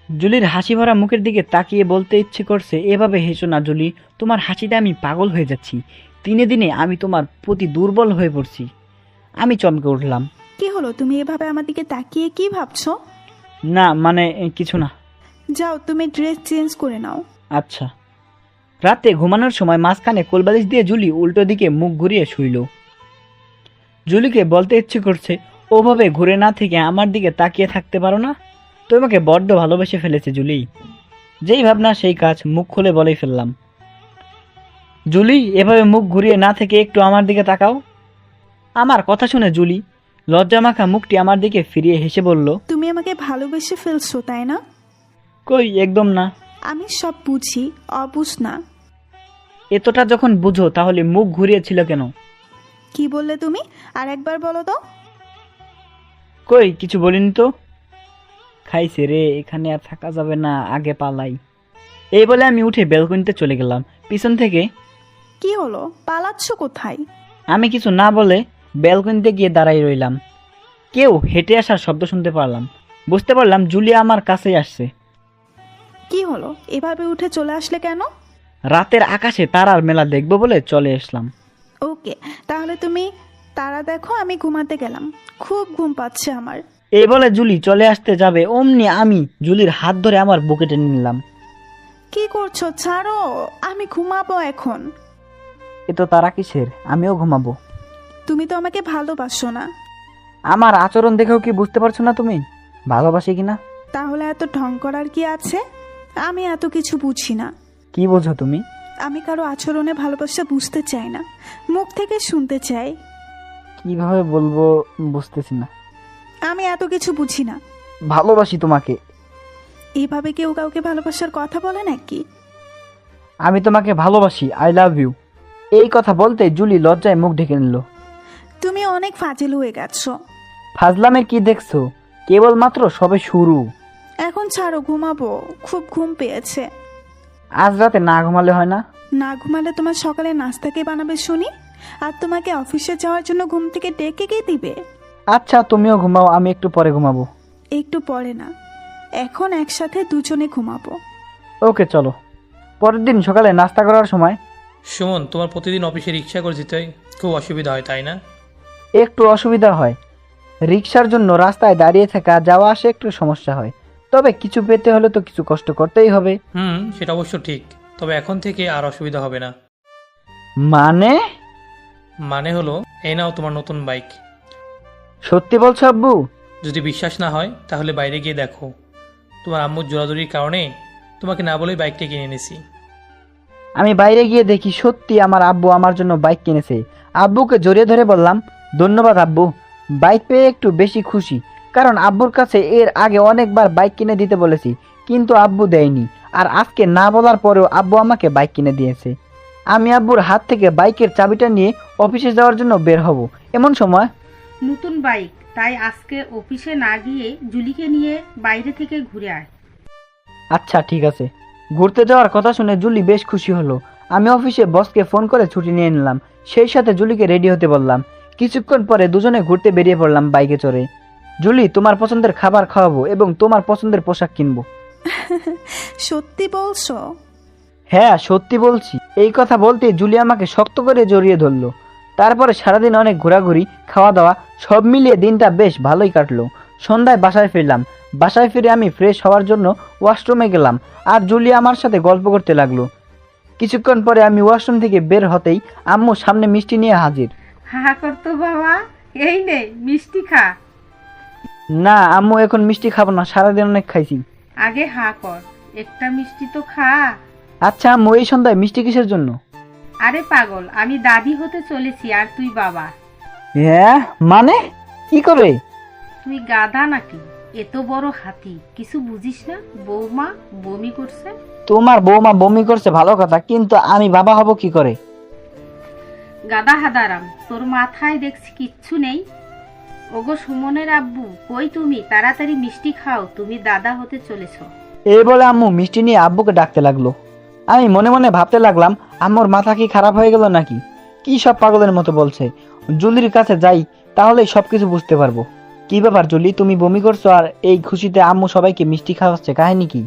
[SPEAKER 2] জুলির হাসি ভরা মুখের দিকে তাকিয়ে বলতে ইচ্ছে করছে, এভাবে হেসো না জুলি, তোমার হাসিতে আমি পাগল হয়ে যাচ্ছি। দিনে দিনে আমি তোমার প্রতি দুর্বল হয়ে পড়ছি। আমি চমকে উঠলাম।
[SPEAKER 1] কি হলো, তুমি এভাবে আমার দিকে তাকিয়ে কি ভাবছো?
[SPEAKER 2] না মানে কিছু না।
[SPEAKER 1] যাও, তুমি ড্রেস চেঞ্জ করে নাও।
[SPEAKER 2] আচ্ছা। রাতে ঘুমানোর সময় মাঝখানে কোলবালিশ দিয়ে জুলি উল্টো দিকে মুখ ঘুরিয়ে শুইল। জুলিকে বলতে ইচ্ছে করছে, ওভাবে ঘুরে না থেকে আমার দিকে তাকিয়ে থাকতে পারো না? তোমাকে বড্ড ভালোবেসে ফেলেছে জুলি। যেই ভাবনা সেই কাজ, মুখ খুলে বলেই ফেললাম। জুলি, এভাবে মুখ ঘুরিয়ে না থেকে একটু আমার দিকে তাকাও। আমার কথা শুনে জুলি লজ্জামাখা মুখটি আমার দিকে ফিরিয়ে হেসে বলল,
[SPEAKER 1] তুমি আমাকে ভালোবেসে ফেলছো তাই না?
[SPEAKER 2] কই, একদম না।
[SPEAKER 1] আমি সব বুঝি, অবুঝ না।
[SPEAKER 2] এতটা যখন বুঝো তাহলে মুখ ঘুরিয়েছিল কেন?
[SPEAKER 1] কি বললে তুমি? আর একবার বলো তো।
[SPEAKER 2] কই, কিছু বলিনি তো। খাইছে রে, এখানে আর থাকা যাবে না, আগে পালাই। এই বলে আমি উঠে ব্যালকনিতে চলে গেলাম। পিছন থেকে,
[SPEAKER 1] কি হলো, পালাচ্ছ কোথায়?
[SPEAKER 2] আমি কিছু না বলে ব্যালকনিতে গিয়ে দাঁড়াই রইলাম। কেউ হেঁটে আসার শব্দ শুনতে পারলাম। বুঝতে পারলাম জুলিয়া আমার কাছেই আসছে।
[SPEAKER 1] কি হলো, এভাবে উঠে চলে আসলে কেন?
[SPEAKER 2] রাতের আকাশে তারার মেলা দেখবো বলে চলে আসলাম।
[SPEAKER 1] ওকে, তাহলে তুমি তারা দেখো, আমি ঘুমাতে গেলাম, খুব ঘুম পাচ্ছে আমার।
[SPEAKER 2] এই বলে জুলি চলে আসতে যাবে, অমনি আমি জুলির হাত ধরে আমার বুকে টেনে নিলাম।
[SPEAKER 1] কি করছো, ছাড়ো, আমি ঘুমাবো এখন।
[SPEAKER 2] এ তো তারা কিসের, আমিও ঘুমাবো।
[SPEAKER 1] তুমি তো আমাকে ভালোবাসো না।
[SPEAKER 2] আমার আচরণ দেখেও কি বুঝতে পারছো না তুমি ভালোবাসি কিনা?
[SPEAKER 1] তাহলে এত ঢং করার কি আছে? আমি এত কিছু বুঝি না।
[SPEAKER 2] কি বোঝো তুমি?
[SPEAKER 1] আমি কারো আচরণে ভালোবাসা বুঝতে চাই না, মুখ থেকে শুনতে চাই।
[SPEAKER 2] কিভাবে বলবো বুঝতেছি না।
[SPEAKER 1] আমি এত কিছু বুঝি না।
[SPEAKER 2] ভালোবাসি তোমাকে।
[SPEAKER 1] এভাবে কেউ কাউকে ভালোবাসার কথা বলে নাকি?
[SPEAKER 2] আমি তোমাকে ভালোবাসি, আই লাভ ইউ। এই কথা বলতে জুলি লজ্জায় মুখ ঢেকে নিল।
[SPEAKER 1] তুমি অনেক ফাজিল হয়ে গেছো।
[SPEAKER 2] ফাজলামের কি দেখছো? কেবলমাত্র সবে শুরু।
[SPEAKER 1] এখন ছাড়ো, ঘুমাবো, খুব ঘুম পেয়েছে।
[SPEAKER 2] আজ রাতে না ঘুমালে হয় না?
[SPEAKER 1] না ঘুমালে তোমার সকালে নাস্তা কে বানাবে শুনি? আর তোমাকে অফিসে যাওয়ার জন্য ঘুম থেকে ডেকে কে দিবে?
[SPEAKER 2] আচ্ছা, তুমিও ঘুমাও, আমি একটু পরে ঘুমাবো।
[SPEAKER 1] একটু পরে না, এখন একসাথে দুজনে ঘুমাবো।
[SPEAKER 2] ওকে চলো। পরের দিন সকালে নাস্তা করার সময়,
[SPEAKER 8] সুমন, তোমার প্রতিদিন অফিসে রিক্সা করে যেতে খুব অসুবিধা হয় তাই না?
[SPEAKER 2] একটু অসুবিধা হয়। রিক্সার জন্য রাস্তায় দাঁড়িয়ে থাকা যাওয়া আসে একটু সমস্যা হয়। তবে কিছু পেতে হলে তো কিছু কষ্ট করতেই হবে।
[SPEAKER 8] সেটা অবশ্য ঠিক, তবে এখন থেকে আর অসুবিধা হবে না।
[SPEAKER 2] মানে
[SPEAKER 8] হলো, এই নাও তোমার নতুন বাইক।
[SPEAKER 2] সত্যি বলছো আব্বু?
[SPEAKER 8] যদি বিশ্বাস না হয় তাহলে বাইরে গিয়ে দেখো। তোমার আম্মুর জোরাজুরির কারণে তোমাকে না বলেই বাইকটা কিনে এনেছি।
[SPEAKER 2] আমি বাইরে গিয়ে দেখি সত্যি আমার আব্বু আমার জন্য বাইক কিনেছে। আব্বুকে জড়িয়ে ধরে বললাম, ধন্যবাদ আব্বু। বাইক পেয়ে একটু বেশি খুশি, কারণ আব্বুর কাছে এর আগে অনেকবার বাইক কিনে দিতে বলেছি, কিন্তু আব্বু দেয়নি। আর আজকে না বলার পরেও আব্বু আমাকে বাইক কিনে দিয়েছে। আমি আব্বুর হাত থেকে বাইকের চাবিটা নিয়ে অফিসে যাওয়ার জন্য বের হব। এমন সময়
[SPEAKER 6] নতুন বাইক, তাই আজকে অফিসে না গিয়ে জুলিকে নিয়ে বাইরে থেকে ঘুরে আয়।
[SPEAKER 2] আচ্ছা ঠিক আছে। ঘুরতে যাওয়ার কথা শুনে জুলি বেশ খুশি হলো। আমি অফিসে বসকে ফোন করে ছুটি নিয়ে নিলাম, সেই সাথে জুলিকে রেডি হতে বললাম। কিছুক্ষণ পরে দুজনে ঘুরতে বেরিয়ে পড়লাম বাইকে চড়ে। জুলি, তোমার পছন্দের খাবার খাওয়াবো এবং তোমার পছন্দের পোশাক কিনবো।
[SPEAKER 1] সত্যি বলছো?
[SPEAKER 2] হ্যাঁ সত্যি বলছি। এই কথা বলতে জুলি আমাকে শক্ত করে জড়িয়ে ধরলো। তারপরে সারাদিন অনেক ঘোরাঘুরি, খাওয়া দাওয়া সব মিলিয়ে দিনটা বেশ ভালোই কাটলো। সন্ধ্যায় বাসায় ফিরলাম। বাসায় ফিরে আমি ফ্রেশ হওয়ার জন্য ওয়াশরুমে গেলাম, আর জুলি আমার সাথে গল্প করতে লাগলো। কিছুক্ষণ পরে আমি ওয়াশরুম থেকে বের হতেই আম্মু সামনে মিষ্টি নিয়ে হাজির।
[SPEAKER 6] হা করতো বাবা, এই নে মিষ্টি খা।
[SPEAKER 2] না আম্মু, এখন মিষ্টি খাবো না, সারাদিন অনেক খাইছি।
[SPEAKER 6] আগে হা কর, একটা মিষ্টি তো খা।
[SPEAKER 2] আচ্ছা আম্মু, এই সন্ধ্যায় মিষ্টি কিসের জন্য?
[SPEAKER 6] আরে পাগল, আমি দাদি হতে চলেছি আর তুই বাবা।
[SPEAKER 2] হ্যাঁ মানে কি করে?
[SPEAKER 6] তুই গাধা নাকি? এত বড় হাতি, কিছু বুঝিস না? বৌমা বমি করছে।
[SPEAKER 2] তোমার বৌমা বমি করছে ভালো কথা, কিন্তু আমি বাবা হব কি করে?
[SPEAKER 6] গাধা হাদারাম, তোর মাথায় দেখছি কিচ্ছু নেই। ওগো সুমনের আব্বু, কই তুমি? তাড়াতাড়ি মিষ্টি খাও, তুমি দাদা হতে চলেছ।
[SPEAKER 2] এই বলে আম্মু মিষ্টি নিয়ে আব্বুকে ডাকতে লাগলো। আমি মনে মনে ভাবতে লাগলাম, আম্মুর মাথা কি খারাপ হয়ে গেল নাকি? কি সব পাগলের মতো বলছে। জুলির কাছে যাই, তাহলেই সবকিছু বুঝতে পারবো। কি ব্যাপার জুলি, তুমি বমি করছো আর এই খুশিতে আম্মু সবাইকে মিষ্টি খাওয়াচ্ছে, কাহিনী কি?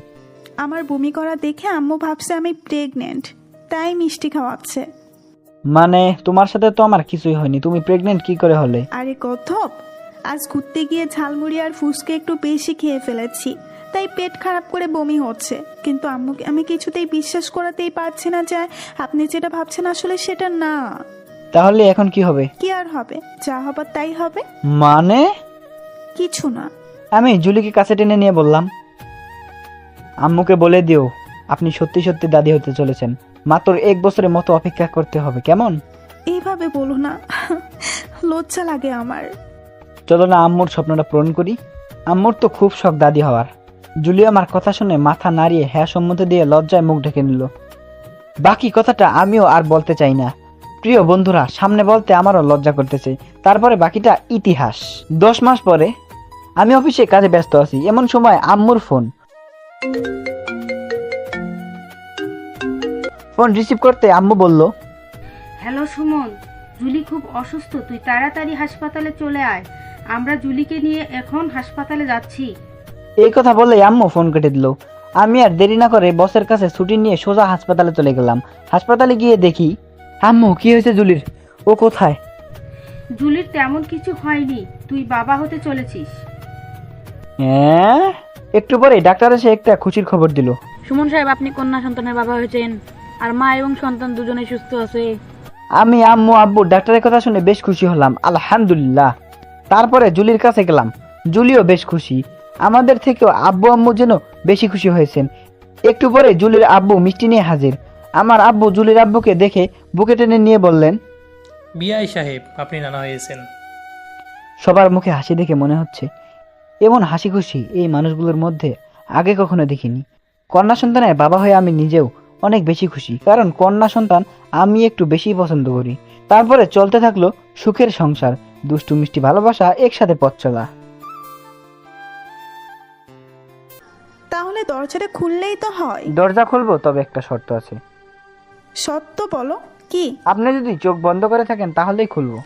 [SPEAKER 1] আমার বমি করা দেখে আম্মু ভাবছে আমি প্রেগনেন্ট, তাই মিষ্টি খাওয়াচ্ছে।
[SPEAKER 2] মানে তোমার সাথে তো আমার কিছুই হয়নি, তুমি প্রেগনেন্ট কি করে হলে?
[SPEAKER 1] আরে কথপ, আজ ঘুরতে গিয়ে ঝালমুড়ি আর ফুচকা একটু বেশি খেয়ে ফেলেছি, তাই পেট খারাপ করে বমি হচ্ছে। কিন্তু আম্মুকে আমি কিছুতেই বিশ্বাস করাতেই পারছি না যে আপনি যেটা ভাবছেন আসলে সেটা না।
[SPEAKER 2] তাহলে এখন কি হবে?
[SPEAKER 1] কি আর হবে, যা হবার তাই হবে।
[SPEAKER 2] মানে
[SPEAKER 1] কিছু না।
[SPEAKER 2] আমি জুলিকে কাছে টেনে নিয়ে বললাম, আম্মুকে বলে দিও আপনি সত্যি সত্যি দাদি হতে চলেছেন। মাত্র 1 বছরের মতো অপেক্ষা করতে হবে, কেমন?
[SPEAKER 1] এইভাবে বলো না, লজ্জা লাগে আমার।
[SPEAKER 2] চলো না আম্মুর স্বপ্নটা পূরণ করি। আম্মুর তো খুব শখ দাদি হওয়ার। জুলি আমার কথা শুনে মাথা নাড়িয়ে হ্যাঁ সম্মতি দিয়ে লজ্জায় মুখ ঢেকে নিল। বাকি কথাটা আমিও আর বলতে চাই না। প্রিয় বন্ধুরা, সামনে বলতে আমারও লজ্জা করতেছে। তারপরে বাকিটা ইতিহাস। 10 মাস পরে আমি অফিসে কাজে ব্যস্ত আছি, এমন সময় আম্মুর ফোন রিসিভ করতে আম্মু বলল,
[SPEAKER 6] হ্যালো সুমন, জুলি খুব অসুস্থ, তুই তাড়াতাড়ি হাসপাতালে চলে আয়। আমরা জুলিকে নিয়ে এখন হাসপাতালে যাচ্ছি।
[SPEAKER 2] এই কথা বলে আম্মু ফোন কেটে দিল। আমি আর দেরি না করে বসের কাছে ছুটি নিয়ে সোজা হাসপাতালে চলে গেলাম। হাসপাতালে গিয়ে দেখি, আম্মু কি হয়েছে জুলির? ও কোথায়?
[SPEAKER 6] জুলির তেমন কিছু হয়নি, তুই বাবা হতে চলেছিস।
[SPEAKER 2] হ্যাঁ, একটু পরে ডাক্তার এসে একটা খুশির খবর দিল।
[SPEAKER 10] সুমন সাহেব, আপনি কন্যা সন্তানের বাবা হয়েছেন, আর মা এবং সন্তান দুজনেই সুস্থ আছে।
[SPEAKER 2] আমি আম্মু আব্বু ডাক্তারের কথা শুনে বেশ খুশি হলাম, আলহামদুলিল্লাহ। তারপরে জুলির কাছে গেলাম। জুলিও বেশ খুশি। আমাদের থেকেও আব্বু আম্মু যেন বেশি খুশি হয়েছেন। একটু পরে জুলির আব্বু মিষ্টি নিয়ে হাজির। আমার আব্বু জুলির আব্বুকে দেখে বুকে টেনে নিয়ে বললেন,
[SPEAKER 8] বিআই সাহেব, আপনি নানা হয়েছেন।
[SPEAKER 2] সবার মুখে হাসি দেখে মনে হচ্ছে এমন হাসি খুশি এই মানুষগুলোর মধ্যে আগে কখনো দেখিনি। কন্যা সন্তানের বাবা হয়ে আমি নিজেও অনেক বেশি খুশি, কারণ কন্যা সন্তান আমি একটু বেশি পছন্দ করি। তারপরে চলতে থাকলো সুখের সংসার, দুষ্টু মিষ্টি ভালোবাসা, একসাথে পথ চলা।
[SPEAKER 1] তাহলে দরজাটা খুললেই তো হয়।
[SPEAKER 2] দরজা খুলবো, তবে একটা শর্ত আছে।
[SPEAKER 1] সত্য বলো, কি?
[SPEAKER 2] আপনি যদি চোখ বন্ধ করে থাকেন তাহলেই খুলবো।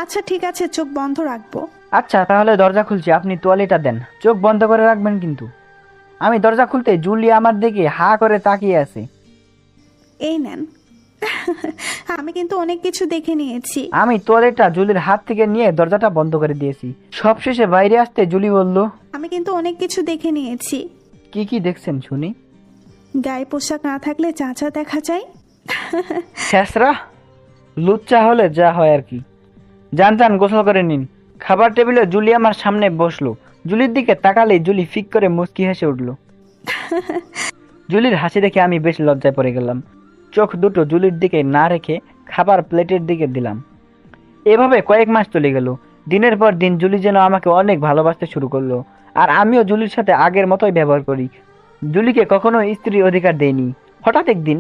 [SPEAKER 1] আচ্ছা ঠিক আছে, চোখ বন্ধ রাখবো।
[SPEAKER 2] আচ্ছা তাহলে দরজা খুলছি, আপনি তোয়ালিটা দেন, চোখ বন্ধ করে রাখবেন কিন্তু। আমি দরজা খুলতে জুলি আমার দিকে হা করে তাকিয়ে আছে।
[SPEAKER 1] এই নেন। আমি কিন্তু অনেক কিছু দেখে নিয়েছি।
[SPEAKER 2] আমি তোয়ালিটা জুলির হাত থেকে নিয়ে দরজাটা বন্ধ করে দিয়েছি। সবশেষে বাইরে আসতে জুলি বলল,
[SPEAKER 1] আমি কিন্তু অনেক কিছু দেখে নিয়েছি।
[SPEAKER 2] কি কি দেখছেন শুনি?
[SPEAKER 1] গায়ে পোশাক না থাকলে চাচা দেখা যায়।
[SPEAKER 2] শেষরা লুচ্চা হলে যা হয় আর কি। জান গোসল করে নিন। খাবার টেবিলে জুলি আমার সামনে বসলো। জুলির দিকে তাকালে জুলি ফিক করে মুচকি হেসে উঠল। জুলির হাসি দেখে আমি বেশ লজ্জায় পড়ে গেলাম। চোখ দুটো জুলির দিকে না রেখে খাবার প্লেটের দিকে দিলাম। এভাবে কয়েক মাস চলে গেল। দিনের পর দিন জুলি যেন আমাকে অনেক ভালোবাসতে শুরু করলো, আর আমিও জুলির সাথে আগের মতোই ব্যবহার করি। জুলিকে কখনো স্ত্রীর অধিকার দেইনি। হঠাৎ একদিন,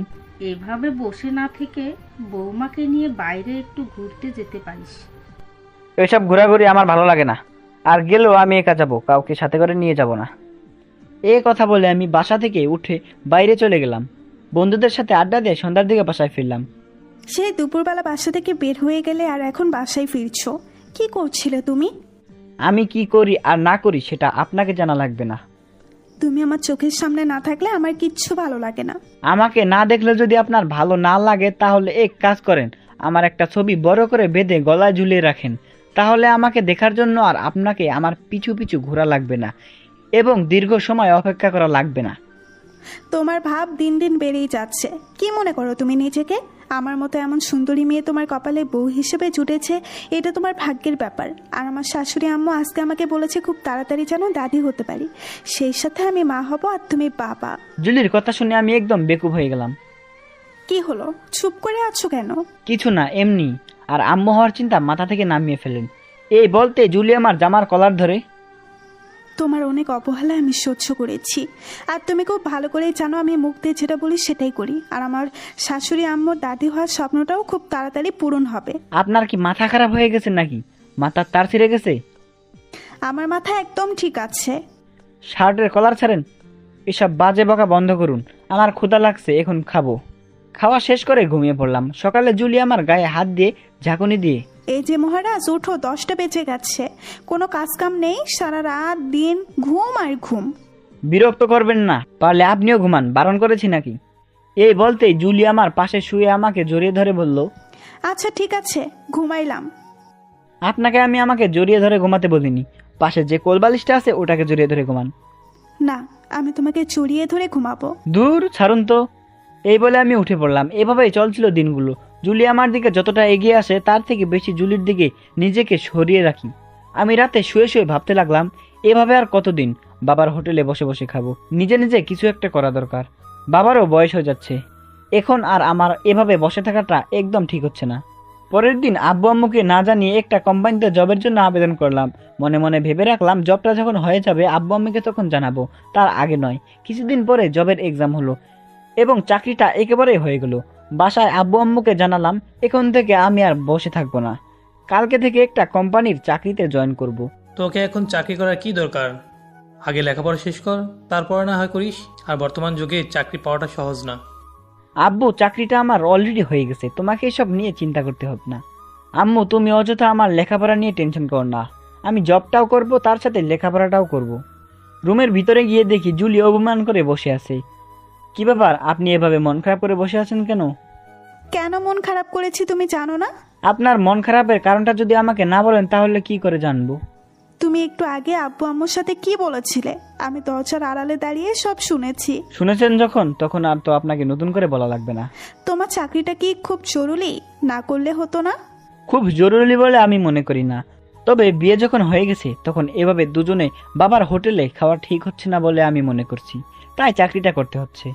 [SPEAKER 6] এভাবে বসে না থেকে বৌমাকে নিয়ে বাইরে একটু ঘুরতে যেতে পারিস।
[SPEAKER 2] এসব ঘোরাঘুরি আমার ভালো লাগে না, আর গেলেও আমি একা যাব, কাউকে সাথে করে নিয়ে যাব না। এই কথা বলে আমি বাসা থেকে উঠে বাইরে চলে গেলাম। বন্ধুদের সাথে আড্ডা দিয়ে সন্ধ্যার দিকে বাসায় ফিরলাম।
[SPEAKER 1] সেই দুপুরবেলা বাসা থেকে বের হয়ে গেলে আর এখন বাসায় ফিরছো, কি করছিলে তুমি?
[SPEAKER 2] আমি কি করি আর না করি সেটা আপনাকে জানা লাগবে না।
[SPEAKER 1] তুমি আমার চোখের সামনে না থাকলে আমার কিচ্ছু ভালো লাগে না।
[SPEAKER 2] আমাকে না দেখলে যদি আপনার ভালো না লাগে তাহলে এক কাজ করেন, আমার একটা ছবি বড় করে বেঁধে গলায় ঝুলিয়ে রাখেন, তাহলে আমাকে দেখার জন্য আর আপনাকে আমার পিছু পিছু ঘোরা লাগবে না এবং দীর্ঘ সময় অপেক্ষা করা লাগবে না।
[SPEAKER 1] তোমার ভাব দিন দিন বেড়েই যাচ্ছে। কি মনে করো তুমি নিজেকে? আমার মতো এমন সুন্দরী মেয়ে তোমার কপালে বউ হিসেবে জুটেছে, এটা তোমার ভাগ্যের ব্যাপার। আর আমার শাশুড়ি আম্মু আজকে আমাকে বলেছে খুব তাড়াতাড়ি যেন দাদি হতে পারি, সেই সাথে আমি মা হব আর তুমি বাবা।
[SPEAKER 2] জুলির কথা শুনে আমি একদম বেকুব হয়ে গেলাম।
[SPEAKER 1] কি হলো, চুপ করে আছো কেন?
[SPEAKER 2] কিছু না, এমনি। আর আম্মু হওয়ার চিন্তা মাথা থেকে নামিয়ে ফেলেন। এই বলতে জুলি আমার জামার কলার ধরে,
[SPEAKER 1] তোমার অনেক অবহেলা আমি সহ্য করেছি, আর তুমি খুব ভালো করেই জানো আমি মুখ দিয়ে যেটা বলি সেটাই করি। আর আমার শাশুড়ি আম্মুর দাদি হওয়ার স্বপ্নটাও খুব তাড়াতাড়ি পূরণ হবে।
[SPEAKER 2] আপনার কি মাথা খারাপ হয়ে গেছে নাকি? মাথার তার ছিঁড়ে গেছে?
[SPEAKER 1] আমার মাথা একদম ঠিক আছে।
[SPEAKER 2] শার্টের কলার ছাড়েন, এসব বাজে বকা বন্ধ করুন। আমার ক্ষুধা লাগছে, এখন খাবো। খাওয়া শেষ করে ঘুমিয়ে পড়লাম। সকালে জুলি আমার গায়ে হাত দিয়ে ঝাঁকুনি দিয়ে,
[SPEAKER 1] এই যে মহারাজ ওঠো, 10টা বেজে গেছে, কোনো কাজ কাম নেই, সারা রাত দিন ঘুম আর ঘুম।
[SPEAKER 2] বিরক্ত করবেন না, পারলে আপনিও ঘুমান, বারণ করেছি নাকি? এই বলতেই জুলি আমার পাশে শুয়ে আমাকে জড়িয়ে ধরে বলল,
[SPEAKER 1] আচ্ছা ঠিক আছে, ঘুমাইলাম।
[SPEAKER 2] আপনাকে আমি আমাকে জড়িয়ে ধরে ঘুমাতে বলিনি, পাশে যে কোলবালিশটা আছে ওটাকে জড়িয়ে ধরে ঘুমান।
[SPEAKER 1] না, আমি তোমাকে জড়িয়ে ধরে ঘুমাবো।
[SPEAKER 2] দূর ছাড়ুন তো। এই বলে আমি উঠে পড়লাম। এভাবেই চলছিল দিনগুলো। জুলি আমার দিকে যতটা এগিয়ে আসে তার থেকে বেশি জুলির দিকে নিজেকে সরিয়ে রাখি। আমি রাতে শুয়ে শুয়ে ভাবতে লাগলাম, এভাবে আর কতদিন বাবার হোটেলে বসে বসে খাবো? নিজে নিজে কিছু একটা করা দরকার। বাবারও বয়স হয়ে যাচ্ছে, এখন আর আমার এভাবে বসে থাকাটা একদম ঠিক হচ্ছে না। পরের দিন আব্বু আম্মুকে না জানিয়ে একটা কোম্পানিতে জবের জন্য আবেদন করলাম। মনে মনে ভেবে রাখলাম জবটা যখন হয়ে যাবে আব্বু আম্মুকে তখন জানাবো, তার আগে নয়। কিছুদিন পরে জবের এক্সাম হলো এবং চাকরিটা একেবারেই হয়ে গেল। বাসায় আব্বু আম্মুকে জানালাম, এখন থেকে আমি আর বসে থাকবো না, কালকে থেকে একটা কোম্পানির চাকরিতে জয়েন করব।
[SPEAKER 8] তোকে এখন চাকরি করার কি দরকার? আগে লেখাপড়া শেষ কর, তারপরে না হয় করিস। আর বর্তমান যুগে চাকরি পাওয়াটা সহজ না।
[SPEAKER 2] আব্বু, চাকরিটা আমার অলরেডি হয়ে গেছে, তোমাকে এসব নিয়ে চিন্তা করতে হবে না। আম্মু, তুমি অযথা আমার লেখাপড়া নিয়ে টেনশন করো না, আমি জবটাও করব তার সাথে লেখাপড়াটাও করব। রুমের ভিতরে গিয়ে দেখি জুলি অভিমান করে বসে আছে। কি ব্যাপার, আপনি এভাবে মন খারাপ করে বসে আছেন কেন?
[SPEAKER 1] কেন মন খারাপ করেছি তুমি জানো না?
[SPEAKER 2] আপনার মন খারাপের কারণটা যদি আমাকে না বলেন তাহলে কি করে জানবো?
[SPEAKER 1] তুমি একটু আগে আব্বু আম্মুর সাথে কি বলেছিলে? আমি দরজার আড়ালে দাঁড়িয়ে সব শুনেছি।
[SPEAKER 2] শুনেছেন যখন, তখন আর তো আপনাকে নতুন করে বলা লাগবে না।
[SPEAKER 1] তোমার চাকরিটা কি খুব জরুরি? না করলে হতো না?
[SPEAKER 2] খুব জরুরি বলে আমি মনে করি না, তবে বিয়ে যখন হয়ে গেছে তখন এভাবে দুজনে বাবার হোটেলে খাওয়া ঠিক হচ্ছে না বলে আমি মনে করছি, তাই চাকরিটা করতে হচ্ছে।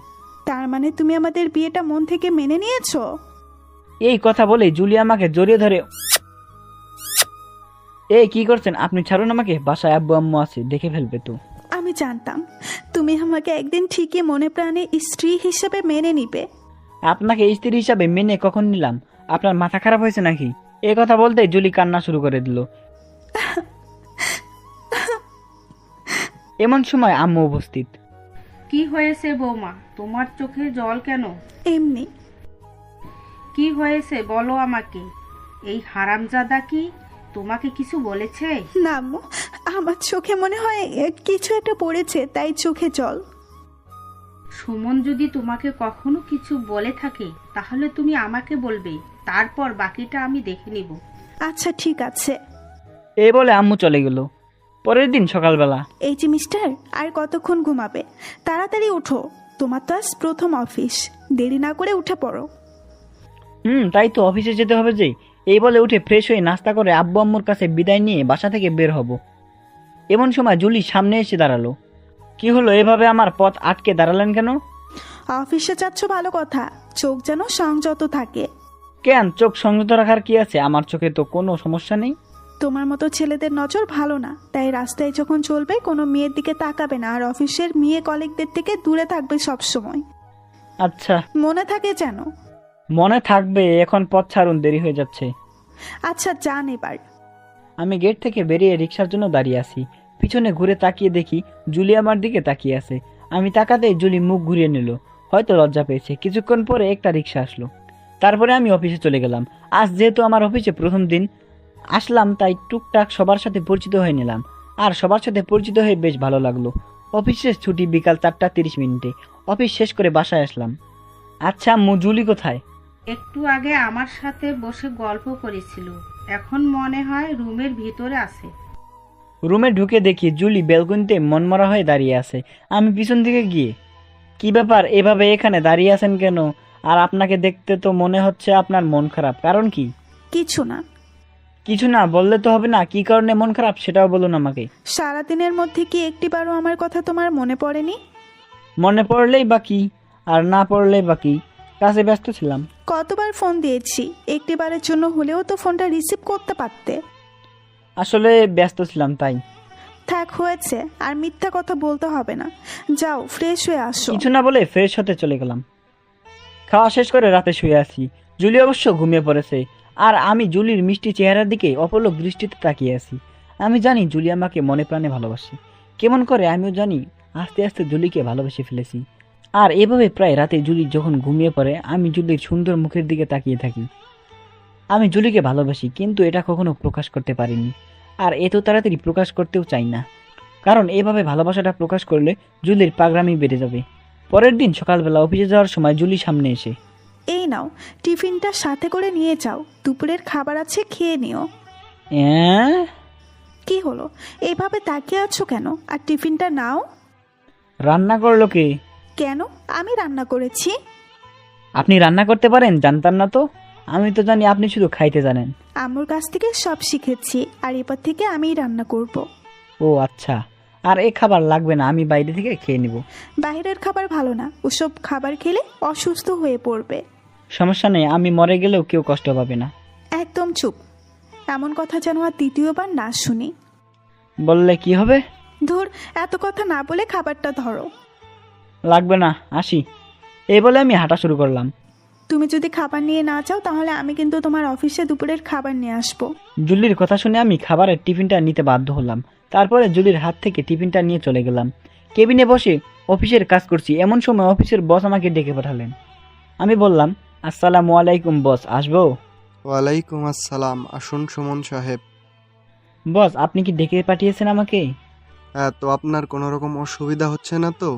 [SPEAKER 1] তার মানে তুমি আমাদের বিয়েটা মন থেকে মেনে নিয়েছো?
[SPEAKER 2] এই কথা বলে জুলি আমাকে জড়িয়ে ধরে, এই কি করছেন আপনি? ছাড়ুন আমাকে, বাসায় আব্বু আম্মু আছে, দেখে ফেলবে তো।
[SPEAKER 1] আমি জানতাম তুমি আমাকে একদিন ঠিকই মনে প্রাণে স্ত্রী হিসেবে মেনে নিবে।
[SPEAKER 2] আপনাকে স্ত্রী হিসাবে মেনে কখন নিলাম? আপনার মাথা খারাপ হয়েছে নাকি? এই কথা বলতে জুলি কান্না শুরু করে দিল। এমন সময় আম্মু উপস্থিত।
[SPEAKER 6] কি হয়েছে বৌমা, তোমার চোখে জল কেন?
[SPEAKER 1] এমনি।
[SPEAKER 6] কি হয়েছে বলো আমাকে। এই হারামজাদা কি তোমাকে কিছু বলেছে?
[SPEAKER 1] না আম্মু, আমার চোখে মনে হয় কিছু একটা পড়েছে, তাই চোখে জল।
[SPEAKER 6] সুমন যদি তোমাকে কখনো কিছু বলে থাকে তাহলে তুমি আমাকে বলবে, তারপর বাকিটা আমি দেখে নিব।
[SPEAKER 1] আচ্ছা ঠিক আছে।
[SPEAKER 2] এই বলে আম্মু চলে গেল। পরের দিন সকালবেলা,
[SPEAKER 1] এই যে মিস্টার, আর কতক্ষণ ঘুমাবে? তাড়াতাড়ি ওঠো, তোমার তো আজ প্রথম অফিস, দেরি না করে উঠে পড়ো।
[SPEAKER 2] তাই তো, অফিসে যেতে হবে যে। এই বলে উঠে ফ্রেশ হয়ে নাস্তা করে আব্বু আম্মুর কাছে বিদায় নিয়ে বাসা থেকে বের হব। এমন সময় জুলি সামনে এসে দাঁড়ালো। কি হলো, এভাবে আমার পথ আটকে দাঁড়ালেন কেন?
[SPEAKER 1] অফিসে যাচ্ছ ভালো কথা, চোখ যেন সংযত থাকে।
[SPEAKER 2] কেন, চোখ সংযত রাখার কি আছে? আমার চোখে তো কোনো সমস্যা নেই।
[SPEAKER 1] তোমার মতো ছেলেদের নজর ভালো না, তাই রাস্তায় যখন চলবে কোনো মেয়ের দিকে তাকাবে না, আর অফিসের মেয়ে কলিগদের থেকে দূরে থাকবে সব সময়।
[SPEAKER 2] আচ্ছা,
[SPEAKER 1] মনে থাকে যেন।
[SPEAKER 2] মনে থাকবে। এখন পথ ছাড়ুন, দেরি হয়ে যাচ্ছে।
[SPEAKER 1] আচ্ছা যান এবার।
[SPEAKER 2] আমি গেট থেকে বেরিয়ে রিক্সার জন্য দাঁড়িয়ে আছি। পিছনে ঘুরে তাকিয়ে দেখি জুলি আমার দিকে তাকিয়ে আছে। আমি তাকাতেই জুলি মুখ ঘুরিয়ে নিল, হয়তো লজ্জা পেয়েছে। কিছুক্ষণ পরে একটা রিক্সা আসলো। তারপরে আমি অফিসে চলে গেলাম। আজ যেহেতু আমার অফিসে প্রথম দিন আসলাম, তাই টুকটাক সবার সাথে পরিচিত হয়ে নিলাম। আর সবার সাথে পরিচিত হয়ে বেশ ভালো লাগলো। অফিসের ছুটি বিকাল 4:30। অফিস শেষ করে বাসায় আসলাম। আচ্ছা আম্মু, জুলি কোথায়?
[SPEAKER 6] একটু আগে আমার সাথে বসে গল্প করেছিল, এখন মনে হয় রুমের ভিতরে আছে।
[SPEAKER 2] রুমে ঢুকে দেখি জুলি ব্যালকনিতে মনমরা হয়ে দাঁড়িয়ে আছে। আমি পিছন দিকে গিয়ে, কি ব্যাপার, এভাবে এখানে দাঁড়িয়ে আছেন কেন? আর আপনাকে দেখতে তো মনে হচ্ছে আপনার মন খারাপ, কারণ কি?
[SPEAKER 1] কিছু না।
[SPEAKER 2] কিছু না বললে তো হবে না, কি কারণে মন খারাপ সেটাও বলুন আমাকে।
[SPEAKER 1] সারাদিনের মধ্যে কি একটিবারও আমার কথা তোমার মনে পড়েনি?
[SPEAKER 2] মনে পড়লেই বা কি, আর না পড়লেই বা কি, কাজে ব্যস্ত ছিলাম।
[SPEAKER 1] কতবার ফোন দিয়েছি, একটিবারের জন্য হলেও তো ফোনটা রিসিভ করতে পারতে।
[SPEAKER 2] আসলে ব্যস্ত ছিলাম তাই।
[SPEAKER 1] থাক, হয়েছে, আর মিথ্যা কথা বলতে হবে না। যাও ফ্রেশ হয়ে আসো।
[SPEAKER 2] কিছু না বলে ফ্রেশ হতে চলে গেলাম। খাওয়া শেষ করে রাতে শুয়ে আছি। জুলি অবশ্য ঘুমিয়ে পড়েছে, আর আমি জুলির মিষ্টি চেহারার দিকে অপলক দৃষ্টিতে তাকিয়ে আছি। আমি জানি জুলি আমাকে মনে প্রাণে ভালোবাসে। কেমন করে আমিও জানি আস্তে আস্তে জুলিকে ভালোবেসে ফেলেছি। আর এভাবে প্রায় রাতে জুলি যখন ঘুমিয়ে পড়ে, আমি জুলির সুন্দর মুখের দিকে তাকিয়ে থাকি। আমি জুলিকে ভালোবাসি, কিন্তু এটা কখনো প্রকাশ করতে পারিনি, আর এত তাড়াতাড়ি প্রকাশ করতেও চাই না। কারণ এভাবে ভালোবাসাটা প্রকাশ করলে জুলির পাগড়ামি বেড়ে যাবে। পরের দিন সকালবেলা অফিসে যাওয়ার সময় জুলি সামনে এসে,
[SPEAKER 1] এই নাও, টিফিনটা সাথে করে নিয়ে যাও, দুপুরের খাবার আছে, খেয়ে নিও।
[SPEAKER 2] অ্যাঁ?
[SPEAKER 1] কি হলো, এইভাবে তাকিয়ে আছো কেন? আর টিফিনটা নাও।
[SPEAKER 2] রান্না করলো কে?
[SPEAKER 1] কেন, আমি রান্না করেছি।
[SPEAKER 2] আপনি রান্না করতে পারেন? জানতাম না তো। আমি তো জানি আপনি শুধু খাইতে জানেন।
[SPEAKER 1] আম্মুর কাছ থেকে সব শিখেছি, আর এবার থেকে আমিই রান্না করব।
[SPEAKER 2] ও আচ্ছা, আর এই খাবার লাগবে না, আমি বাইরে থেকে খেয়ে নিব।
[SPEAKER 1] বাইরের খাবার ভালো না, ওসব খাবার খেলে অসুস্থ হয়ে পড়বে।
[SPEAKER 2] সমস্যা নেই, আমি মরে গেলেও কেউ কষ্ট পাবে না।
[SPEAKER 1] একদম চুপ, এমন কথা যেন আর দ্বিতীয়বার না শুনি।
[SPEAKER 2] বললে কি হবে?
[SPEAKER 1] ধুর, এত কথা না বলে খাবারটা ধরো।
[SPEAKER 2] লাগবে না, আসি। এই বলে আমি হাঁটা শুরু করলাম।
[SPEAKER 1] তুমি যদি খাবার নিয়ে না চাও, তাহলে আমি কিন্তু তোমার অফিসে দুপুরের খাবার নিয়ে আসবো।
[SPEAKER 2] জুলির কথা শুনে আমি খাবারের টিফিনটা নিতে বাধ্য হলাম। তারপরে জুলির হাত থেকে টিফিনটা নিয়ে চলে গেলাম। কেবিনে বসে অফিসের কাজ করছি, এমন সময় অফিসের বস আমাকে ডেকে পাঠালেন। আমি বললাম, আসসালামু আলাইকুম বস, আসবো?
[SPEAKER 9] ওয়ালাইকুম আসসালাম, আসুন সুমন সাহেব।
[SPEAKER 2] বস, আপনি কি ডেকে পাঠিয়েছেন আমাকে?
[SPEAKER 9] হ্যাঁ, তো আপনার কোনো রকম অসুবিধা হচ্ছে না তো?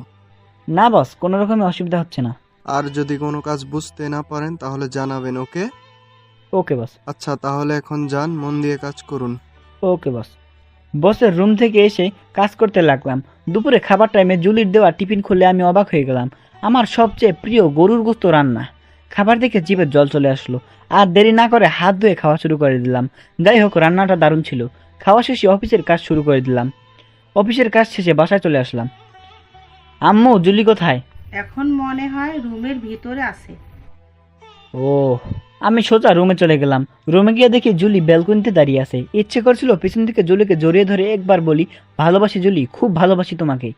[SPEAKER 2] না বস, কোনো রকমের অসুবিধা হচ্ছে না।
[SPEAKER 9] আর যদি কোনো কাজ বুঝতে না পারেন তাহলে জানাবেন, ওকে?
[SPEAKER 2] ওকে বস।
[SPEAKER 9] আচ্ছা, তাহলে এখন যান, মন দিয়ে কাজ করুন।
[SPEAKER 2] ওকে বস। বসের রুম থেকে এসে কাজ করতে লাগলাম। দুপুরে খাবার টাইমে জুলির দেওয়া টিফিন খুলে আমি অবাক হয়ে গেলাম। আমার সবচেয়ে প্রিয় গরুর গোস্ত রান্না। খাবার দেখে জিভে জল চলে আসলো, আর দেরি না করে হাত ধুয়ে খাওয়া শুরু করে দিলাম। যাই হোক, রান্নাটা দারুণ ছিল। খাওয়া শেষে অফিসের কাজ শুরু করে দিলাম। অফিসের কাজ শেষে বাসায় চলে আসলাম। আম্মু, জুলি কোথায়?
[SPEAKER 6] এখন মনে হয় রুমের ভিতরে আছে।
[SPEAKER 2] ও, আমি সোজা রুমে চলে গেলাম। রুমে গিয়ে দেখি জুলি ব্যালকনিতে দাঁড়িয়ে আছে। ইচ্ছে করছিল পিছন থেকে জুলিকে জড়িয়ে ধরে একবার বলি, ভালোবাসি জুলি, খুব ভালোবাসি তোমাকে।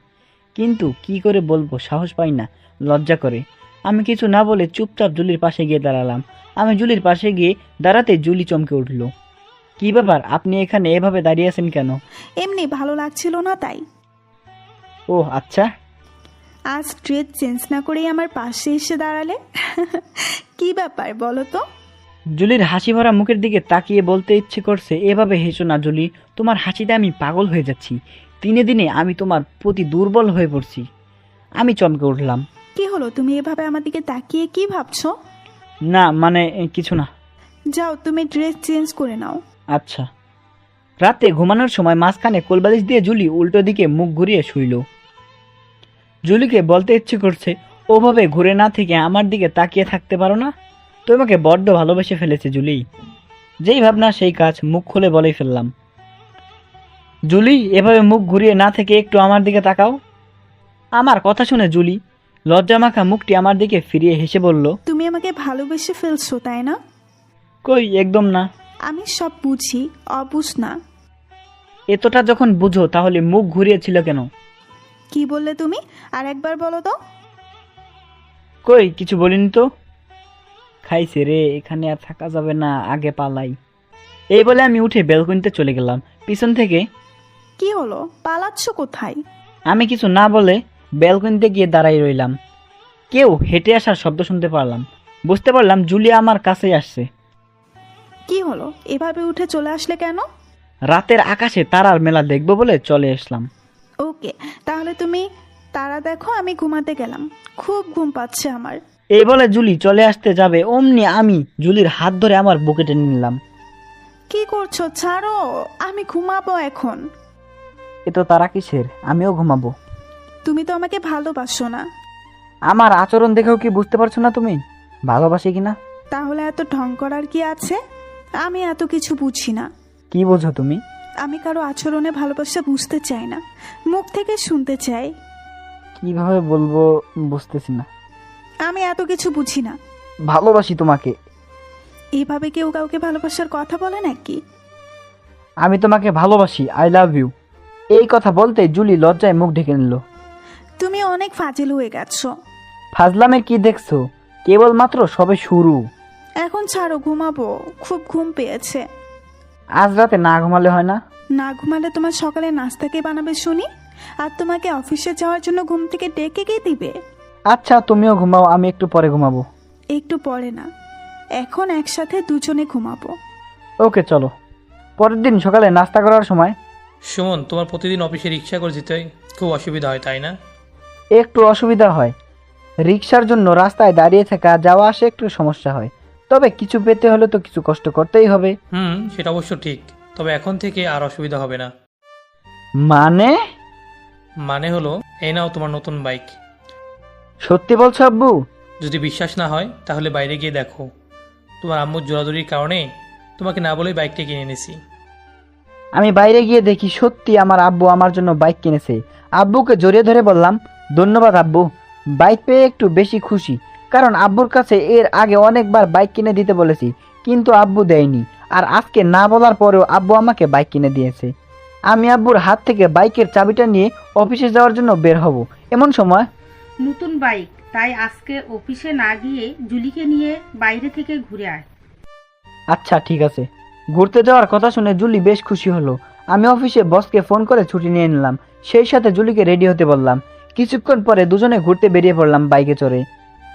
[SPEAKER 2] কিন্তু কি করে বলবো, সাহস পাই না, লজ্জা করে। আমি কিছু না বলে চুপচাপ জুলির পাশে গিয়ে দাঁড়ালাম। আমি জুলির পাশে গিয়ে দাঁড়াতে জুলি চমকে উঠল। কি ব্যাপার, আপনি এখানে এভাবে দাঁড়িয়ে আছেন কেন?
[SPEAKER 1] এমনি ভালো লাগছিল না তাই।
[SPEAKER 2] ও আচ্ছা।
[SPEAKER 1] আজ ড্রেস চেঞ্জ না করেই আমার পাশে এসে দাঁড়ালে, কি ব্যাপার বলো তো?
[SPEAKER 2] জুলির হাসি ভরা মুখের দিকে তাকিয়ে বলতে ইচ্ছে করছে, এভাবে হেসো না জুলি, তোমার হাসিতে আমি পাগল হয়ে যাচ্ছি। দিনে দিনে আমি তোমার প্রতি দুর্বল হয়ে পড়ছি। আমি চমকে উঠলাম।
[SPEAKER 1] কি হলো, তুমি এভাবে আমার দিকে তাকিয়ে কি ভাবছো?
[SPEAKER 2] না মানে কিছু না।
[SPEAKER 1] যাও, তুমি ড্রেস চেঞ্জ করে নাও।
[SPEAKER 2] আচ্ছা। রাতে ঘুমানোর সময় মাঝখানে কোলবালিশ দিয়ে জুলি উল্টো দিকে মুখ ঘুরিয়ে শুইল। জুলিকে বলতে ইচ্ছে করছে, ওভাবে ঘুরে না থেকে আমার দিকে তাকিয়ে থাকতে পারো না? তোমাকে বড্ড ভালোবেসে ফেলেছে জুলি। যেই ভাবনা সেই কাজ, মুখ খুলে বলেই ফেললাম। জুলি, এভাবে মুখ ঘুরিয়ে না থেকে একটু আমার দিকে তাকাও। আমার কথা শুনে জুলি লজ্জামাখা মুখটি আমার দিকে ফিরিয়ে হেসে বলল,
[SPEAKER 1] তুমি আমাকে ভালোবেসে ফেলছো তাই না?
[SPEAKER 2] কই, একদম না।
[SPEAKER 1] আমি সব বুঝি, অবুঝ না।
[SPEAKER 2] এতটা যখন বুঝো তাহলে মুখ ঘুরিয়েছিল কেন?
[SPEAKER 1] কি বললে তুমি? আর একবার বলো তো।
[SPEAKER 2] কই, কিছু বলিনি তো। খাইছে রে, এখানে আর থাকা যাবে না, আগে পালাই। এই বলে আমি উঠে ব্যালকনিতে চলে গেলাম। পিছন থেকে
[SPEAKER 1] কি হলো, পালাচ্ছ কোথায়?
[SPEAKER 2] আমি কিছু না বলে ব্যালকনিতে গিয়ে দাঁড়াই রইলাম। কেউ হেঁটে আসার শব্দ শুনতে পারলাম। বুঝতে পারলাম জুলিয়া আমার কাছেই আসছে।
[SPEAKER 1] কি হলো, এভাবে উঠে চলে আসলে কেন?
[SPEAKER 2] রাতের আকাশে তারার মেলা দেখবো বলে চলে আসলাম।
[SPEAKER 1] ওকে, তাহলে তুমি তারা দেখো, আমি ঘুমাতে গেলাম, খুব ঘুম পাচ্ছে আমার।
[SPEAKER 2] এই বলে জুলি চলে আসতে যাবে, অমনি আমি জুলির হাত ধরে আমার বুকে টেনে নিলাম।
[SPEAKER 1] কি করছো, ছাড়ো, আমি ঘুমাবো এখন।
[SPEAKER 2] এ তো তারা কিসের, আমিও ঘুমাবো।
[SPEAKER 1] তুমি তো আমাকে ভালোবাসো না।
[SPEAKER 2] আমার আচরণ দেখেও কি বুঝতে পারছো না তুমি ভালোবাসি কিনা?
[SPEAKER 1] তাহলে এত ঢং করার কি আছে? আমি এত কিছু বুঝি না।
[SPEAKER 2] কি বোঝো তুমি?
[SPEAKER 1] আমি কারো আচরণে ভালোবাসা বুঝতে চাই না, মুখ থেকে শুনতে চাই।
[SPEAKER 2] কিভাবে বলবো বুঝতেছি না।
[SPEAKER 1] আমি এত কিছু বুঝি না।
[SPEAKER 2] ভালোবাসি তোমাকে।
[SPEAKER 1] এইভাবে কেউ কাউকে ভালোবাসার কথা বলে নাকি?
[SPEAKER 2] আমি তোমাকে ভালোবাসি, আই লাভ ইউ। এই কথা বলতে জুলি লজ্জায় মুখ ঢেকে নিল।
[SPEAKER 1] তুমি অনেক ফাজিল হয়ে গেছো।
[SPEAKER 2] ফাজলামের কি দেখছো, কেবলমাত্র সবে শুরু।
[SPEAKER 1] এখন ছাড়ো, ঘুমাবো, খুব ঘুম পেয়েছে।
[SPEAKER 2] আজ রাতে না ঘুমালে হয় না?
[SPEAKER 1] না ঘুমালে তোমার সকালে নাস্তা কে বানাবে শুনি? আর তোমাকে অফিসে যাওয়ার জন্য ঘুম থেকে ডেকে কে দিবে?
[SPEAKER 2] আচ্ছা তুমিও ঘুমাও, আমি একটু পরে ঘুমাবো।
[SPEAKER 1] একটু পরে না, এখন একসাথে দুজনে ঘুমাবো।
[SPEAKER 2] ওকে চলো। পরের দিন সকালে নাস্তা করার সময়
[SPEAKER 8] সুমন, তোমার প্রতিদিন অফিসে রিক্সা করে যেতে খুব অসুবিধা হয়, তাই না?
[SPEAKER 2] একটু অসুবিধা হয়। রিক্সার জন্য রাস্তায় দাঁড়িয়ে থাকা যাওয়া আসে একটু সমস্যা হয়, তবে কিছু পেতে হলে তো কিছু কষ্ট করতেই হবে।
[SPEAKER 8] সেটা অবশ্য ঠিক, তবে এখন থেকে আর অসুবিধা হবে না।
[SPEAKER 2] মানে
[SPEAKER 8] হলো, এই নাও তোমার নতুন বাইক।
[SPEAKER 2] সত্যি বলছো আব্বু?
[SPEAKER 8] যদি বিশ্বাস না হয় তাহলে বাইরে গিয়ে দেখো। তোমার আম্মুর জোরাজুরির কারণে তোমাকে না বলেই বাইকটা কিনে এনেছি।
[SPEAKER 2] আমি বাইরে গিয়ে দেখি সত্যি আমার আব্বু আমার জন্য বাইক কিনেছে। আব্বুকে জড়িয়ে ধরে বললাম, ধন্যবাদ আব্বু। বাইক পেয়ে একটু বেশি খুশি, কারণ আব্বুর কাছে এর আগে অনেকবার বাইক কিনে দিতে বলেছি, কিন্তু আব্বু দেয়নি। আর আজকে না বলার পরেও আব্বু আমাকে বাইক কিনে দিয়েছে। আমি আব্বুর হাত থেকে বাইকের চাবিটা নিয়ে অফিসে যাওয়ার জন্য বের হব, এমন সময়
[SPEAKER 6] নতুন বাইক, তাই আজকে অফিসে না গিয়ে জুলিকে নিয়ে বাইরে থেকে ঘুরে আয়।
[SPEAKER 2] আচ্ছা ঠিক আছে। ঘুরতে যাওয়ার কথা শুনে জুলি বেশ খুশি হলো। আমি অফিসে বসকে ফোন করে ছুটি নিয়ে নিলাম, সেই সাথে জুলিকে রেডি হতে বললাম। কিছুক্ষণ পরে দুজনে ঘুরতে বেরিয়ে পড়লাম বাইকে চড়ে।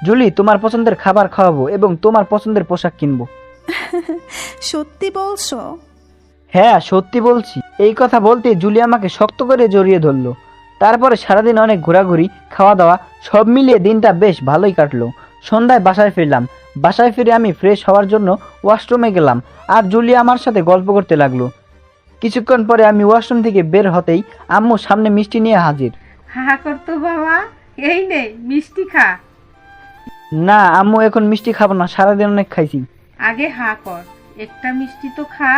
[SPEAKER 2] জুলি, তোমার পছন্দের খাবার খাওয়াবো এবং তোমার পছন্দের পোশাক কিনবো।
[SPEAKER 1] সত্যি বলছো?
[SPEAKER 2] হ্যাঁ সত্যি বলছি। এই কথা বলতে জুলি আমাকে শক্ত করে জড়িয়ে ধরলো। তারপরে সারাদিন অনেক ঘোরাঘুরি, খাওয়া দাওয়া সব মিলিয়ে দিনটা বেশ ভালোই কাটলো। সন্ধ্যায় বাসায় ফিরলাম। বাসায় ফিরে আমি ফ্রেশ হওয়ার জন্য ওয়াশরুমে গেলাম, আর জুলি আমার সাথে গল্প করতে লাগলো। কিছুক্ষণ পরে আমি ওয়াশরুম থেকে বের হতেই আম্মু সামনে মিষ্টি নিয়ে হাজির।
[SPEAKER 6] হা করতো বাবা, এই নে মিষ্টি খা।
[SPEAKER 2] না আম্মু, এখন মিষ্টি খাবো না, সারাদিন অনেক খাইছি।
[SPEAKER 6] আগে হা কর, একটা মিষ্টি তো খা।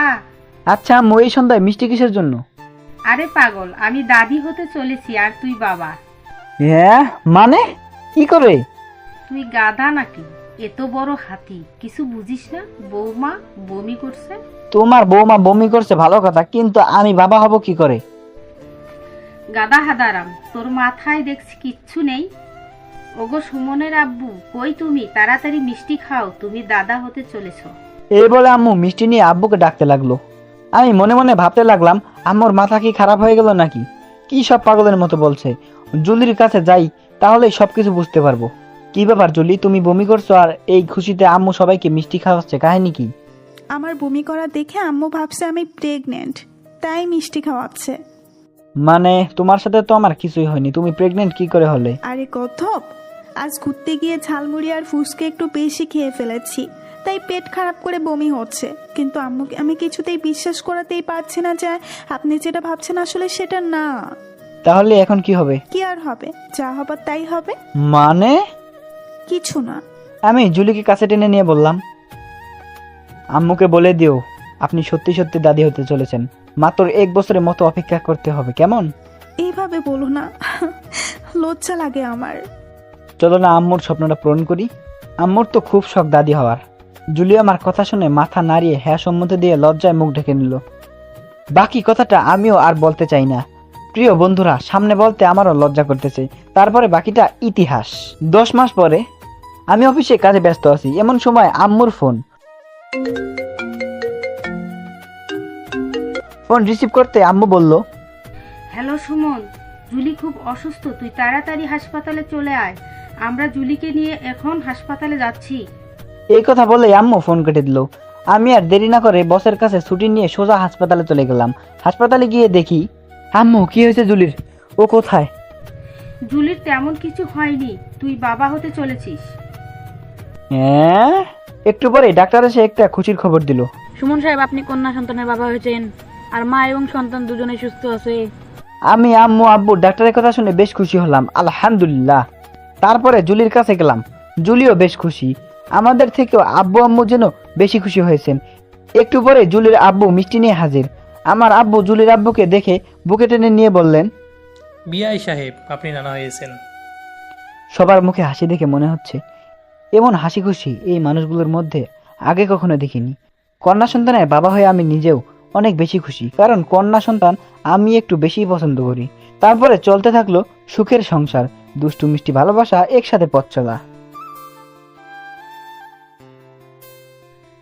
[SPEAKER 2] আচ্ছা আম্মু, এই সন্ধ্যায় মিষ্টি কিসের জন্য?
[SPEAKER 6] আরে পাগল, আমি দাদি হতে চলেছি আর তুই বাবা।
[SPEAKER 2] হ্যাঁ মানে কি করে?
[SPEAKER 6] তুই গাধা নাকি? এত বড় হাতি, কিছু বুঝিস না? বৌমা বমি করছে।
[SPEAKER 2] তোমার বৌমা বমি করছে ভালো কথা, কিন্তু আমি বাবা হব কি করে?
[SPEAKER 6] গাধা হাদারাম, তোর মাথায় দেখছি কিচ্ছু নেই। ওগো সুমনের আব্বু, কই তুমি? তাড়াতাড়ি মিষ্টি খাও, তুমি দাদা হতে চলেছো।
[SPEAKER 2] এই বলে আম্মু মিষ্টি নিয়ে আব্বুকে ডাকতে লাগলো। আমি মনে মনে ভাবতে লাগলাম, আম্মুর মাথা কি খারাপ হয়ে গেল নাকি? কি সব পাগলের মতো বলছে। জুলির কাছে যাই, তাহলেই সবকিছু বুঝতে পারবো। কি ব্যাপার জুলি, তুমি বমি করছো আর এই খুশিতে আম্মু সবাইকে মিষ্টি খাওয়াচ্ছে, কাহিনী কি?
[SPEAKER 1] আমার বমি করা দেখে আম্মু ভাবছে আমি প্রেগনেন্ট, তাই মিষ্টি খাওয়াচ্ছে।
[SPEAKER 2] মানে তোমার সাথে তো আমার কিছুই হয়নি, তুমি প্রেগনেন্ট কি করে হলে?
[SPEAKER 1] আরে কথপ, আজ ঘুরতে গিয়ে ঝালমুড়ি আর ফুচকা একটু বেশি খেয়ে ফেলেছি, তাই পেট খারাপ করে বমি হচ্ছে। কিন্তু আম্মুকে আমি কিছুতেই বিশ্বাস করাতেই পারছি না যে আপনি যেটা ভাবছেন আসলে সেটা না।
[SPEAKER 2] তাহলে এখন কি হবে?
[SPEAKER 1] কি আর হবে, যা হবার তাই হবে।
[SPEAKER 2] মানে
[SPEAKER 1] কিছু না।
[SPEAKER 2] আমি জুলিকে কাছে টেনে নিয়ে বললাম, আম্মুকে বলে দিও আপনি সত্যি সত্যি দাদি হতে চলেছেন। মাত্র 1 বছরের মতো অপেক্ষা করতে হবে, কেমন?
[SPEAKER 1] এইভাবে বলো না, লজ্জা লাগে আমার।
[SPEAKER 2] চলো না আম্মুর স্বপ্নটা পূরণ করি। আম্মুর তো খুব শখ দাদি হওয়ার। জুলি আমার কথা শুনে মাথা নাড়িয়ে হ্যাঁ সম্মতি দিয়ে লজ্জায় মুখ ঢেকে নিল। বাকি কথাটা আমিও আর বলতে চাই না। প্রিয় বন্ধুরা, সামনে বলতে আমারও লজ্জা করতেছে। তারপরে বাকিটা ইতিহাস। 10 মাস পরে আমি অফিসে কাজে ব্যস্ত আছি, এমন সময় আম্মুর ফোন। ফোন রিসিভ করতে আম্মু বলল,
[SPEAKER 6] হ্যালো সুমন, জুলি খুব অসুস্থ, তুই তাড়াতাড়ি হাসপাতালে চলে আয়। আমরা জুলিকে নিয়ে এখন হাসপাতালে যাচ্ছি।
[SPEAKER 2] এই কথা বলে আম্মু ফোন কেটে দিল। আমি আর দেরি না করে বসের কাছে ছুটি নিয়ে সোজা হাসপাতালে চলে গেলাম। হাসপাতালে গিয়ে দেখি, আম্মু কি হয়েছে জুলির, ও কোথায়?
[SPEAKER 6] জুলির তেমন কিছু হয়নি, তুই বাবা হতে চলেছিস।
[SPEAKER 2] হ্যাঁ, একটু পরে ডাক্তার এসে একটা খুশির খবর দিল।
[SPEAKER 10] সুমন সাহেব, আপনি কন্যা সন্তানের বাবা হয়েছেন আর মা এবং সন্তান দুজনেই সুস্থ আছে।
[SPEAKER 2] আমি আম্মু আব্বু ডাক্তারের কথা শুনে বেশ খুশি হলাম, আলহামদুলিল্লাহ। তারপরে জুলির কাছে গেলাম, জুলিও বেশ খুশি। আমাদের থেকেও আব্বু আম্মু যেন বেশি খুশি হয়েছেন। একটু পরে জুলির আব্বু মিষ্টি নিয়ে হাজির। আমার আব্বু জুলির আব্বুকে দেখে বুকে টেনে নিয়ে বললেন,
[SPEAKER 8] বিআই সাহেব, আপনি নানা হয়েছেন।
[SPEAKER 2] সবার মুখে হাসি দেখে মনে হচ্ছে এমন হাসি খুশি এই মানুষগুলোর মধ্যে আগে কখনো দেখিনি। কন্যা সন্তানের বাবা হয়ে আমি নিজেও অনেক বেশি খুশি, কারণ কন্যা সন্তান আমি একটু বেশি পছন্দ করি। তারপরে চলতে থাকলো সুখের সংসার, দুষ্টু মিষ্টি ভালোবাসা, একসাথে পথ চলা।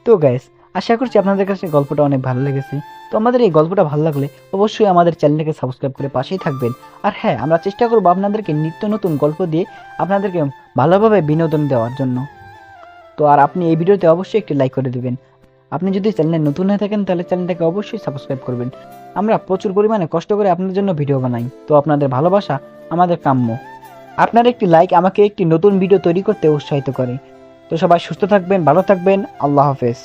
[SPEAKER 2] তো গাইস, আশা করছি আপনাদের কাছে গল্পটা অনেক ভালো লেগেছে। তো আমাদের এই গল্পটা ভালো লাগলে অবশ্যই আমাদের চ্যানেলটাকে সাবস্ক্রাইব করে পাশেই থাকবেন। আর হ্যাঁ, আমরা চেষ্টা করবো আপনাদেরকে নিত্য নতুন গল্প দিয়ে আপনাদেরকে ভালোভাবে বিনোদন দেওয়ার জন্য। তো আর আপনি এই ভিডিওতে অবশ্যই একটি লাইক করে দেবেন। আপনি যদি চ্যানেলে নতুন হয়ে থাকেন তাহলে চ্যানেলটাকে অবশ্যই সাবস্ক্রাইব করবেন। আমরা প্রচুর পরিমাণে কষ্ট করে আপনাদের জন্য ভিডিও বানাই, তো আপনাদের ভালোবাসা আমাদের কাম্য। আপনার একটি লাইক আমাকে একটি নতুন ভিডিও তৈরি করতে উৎসাহিত করে। তো সবাই সুস্থ থাকবেন, ভালো থাকবেন, আল্লাহ হাফেজ।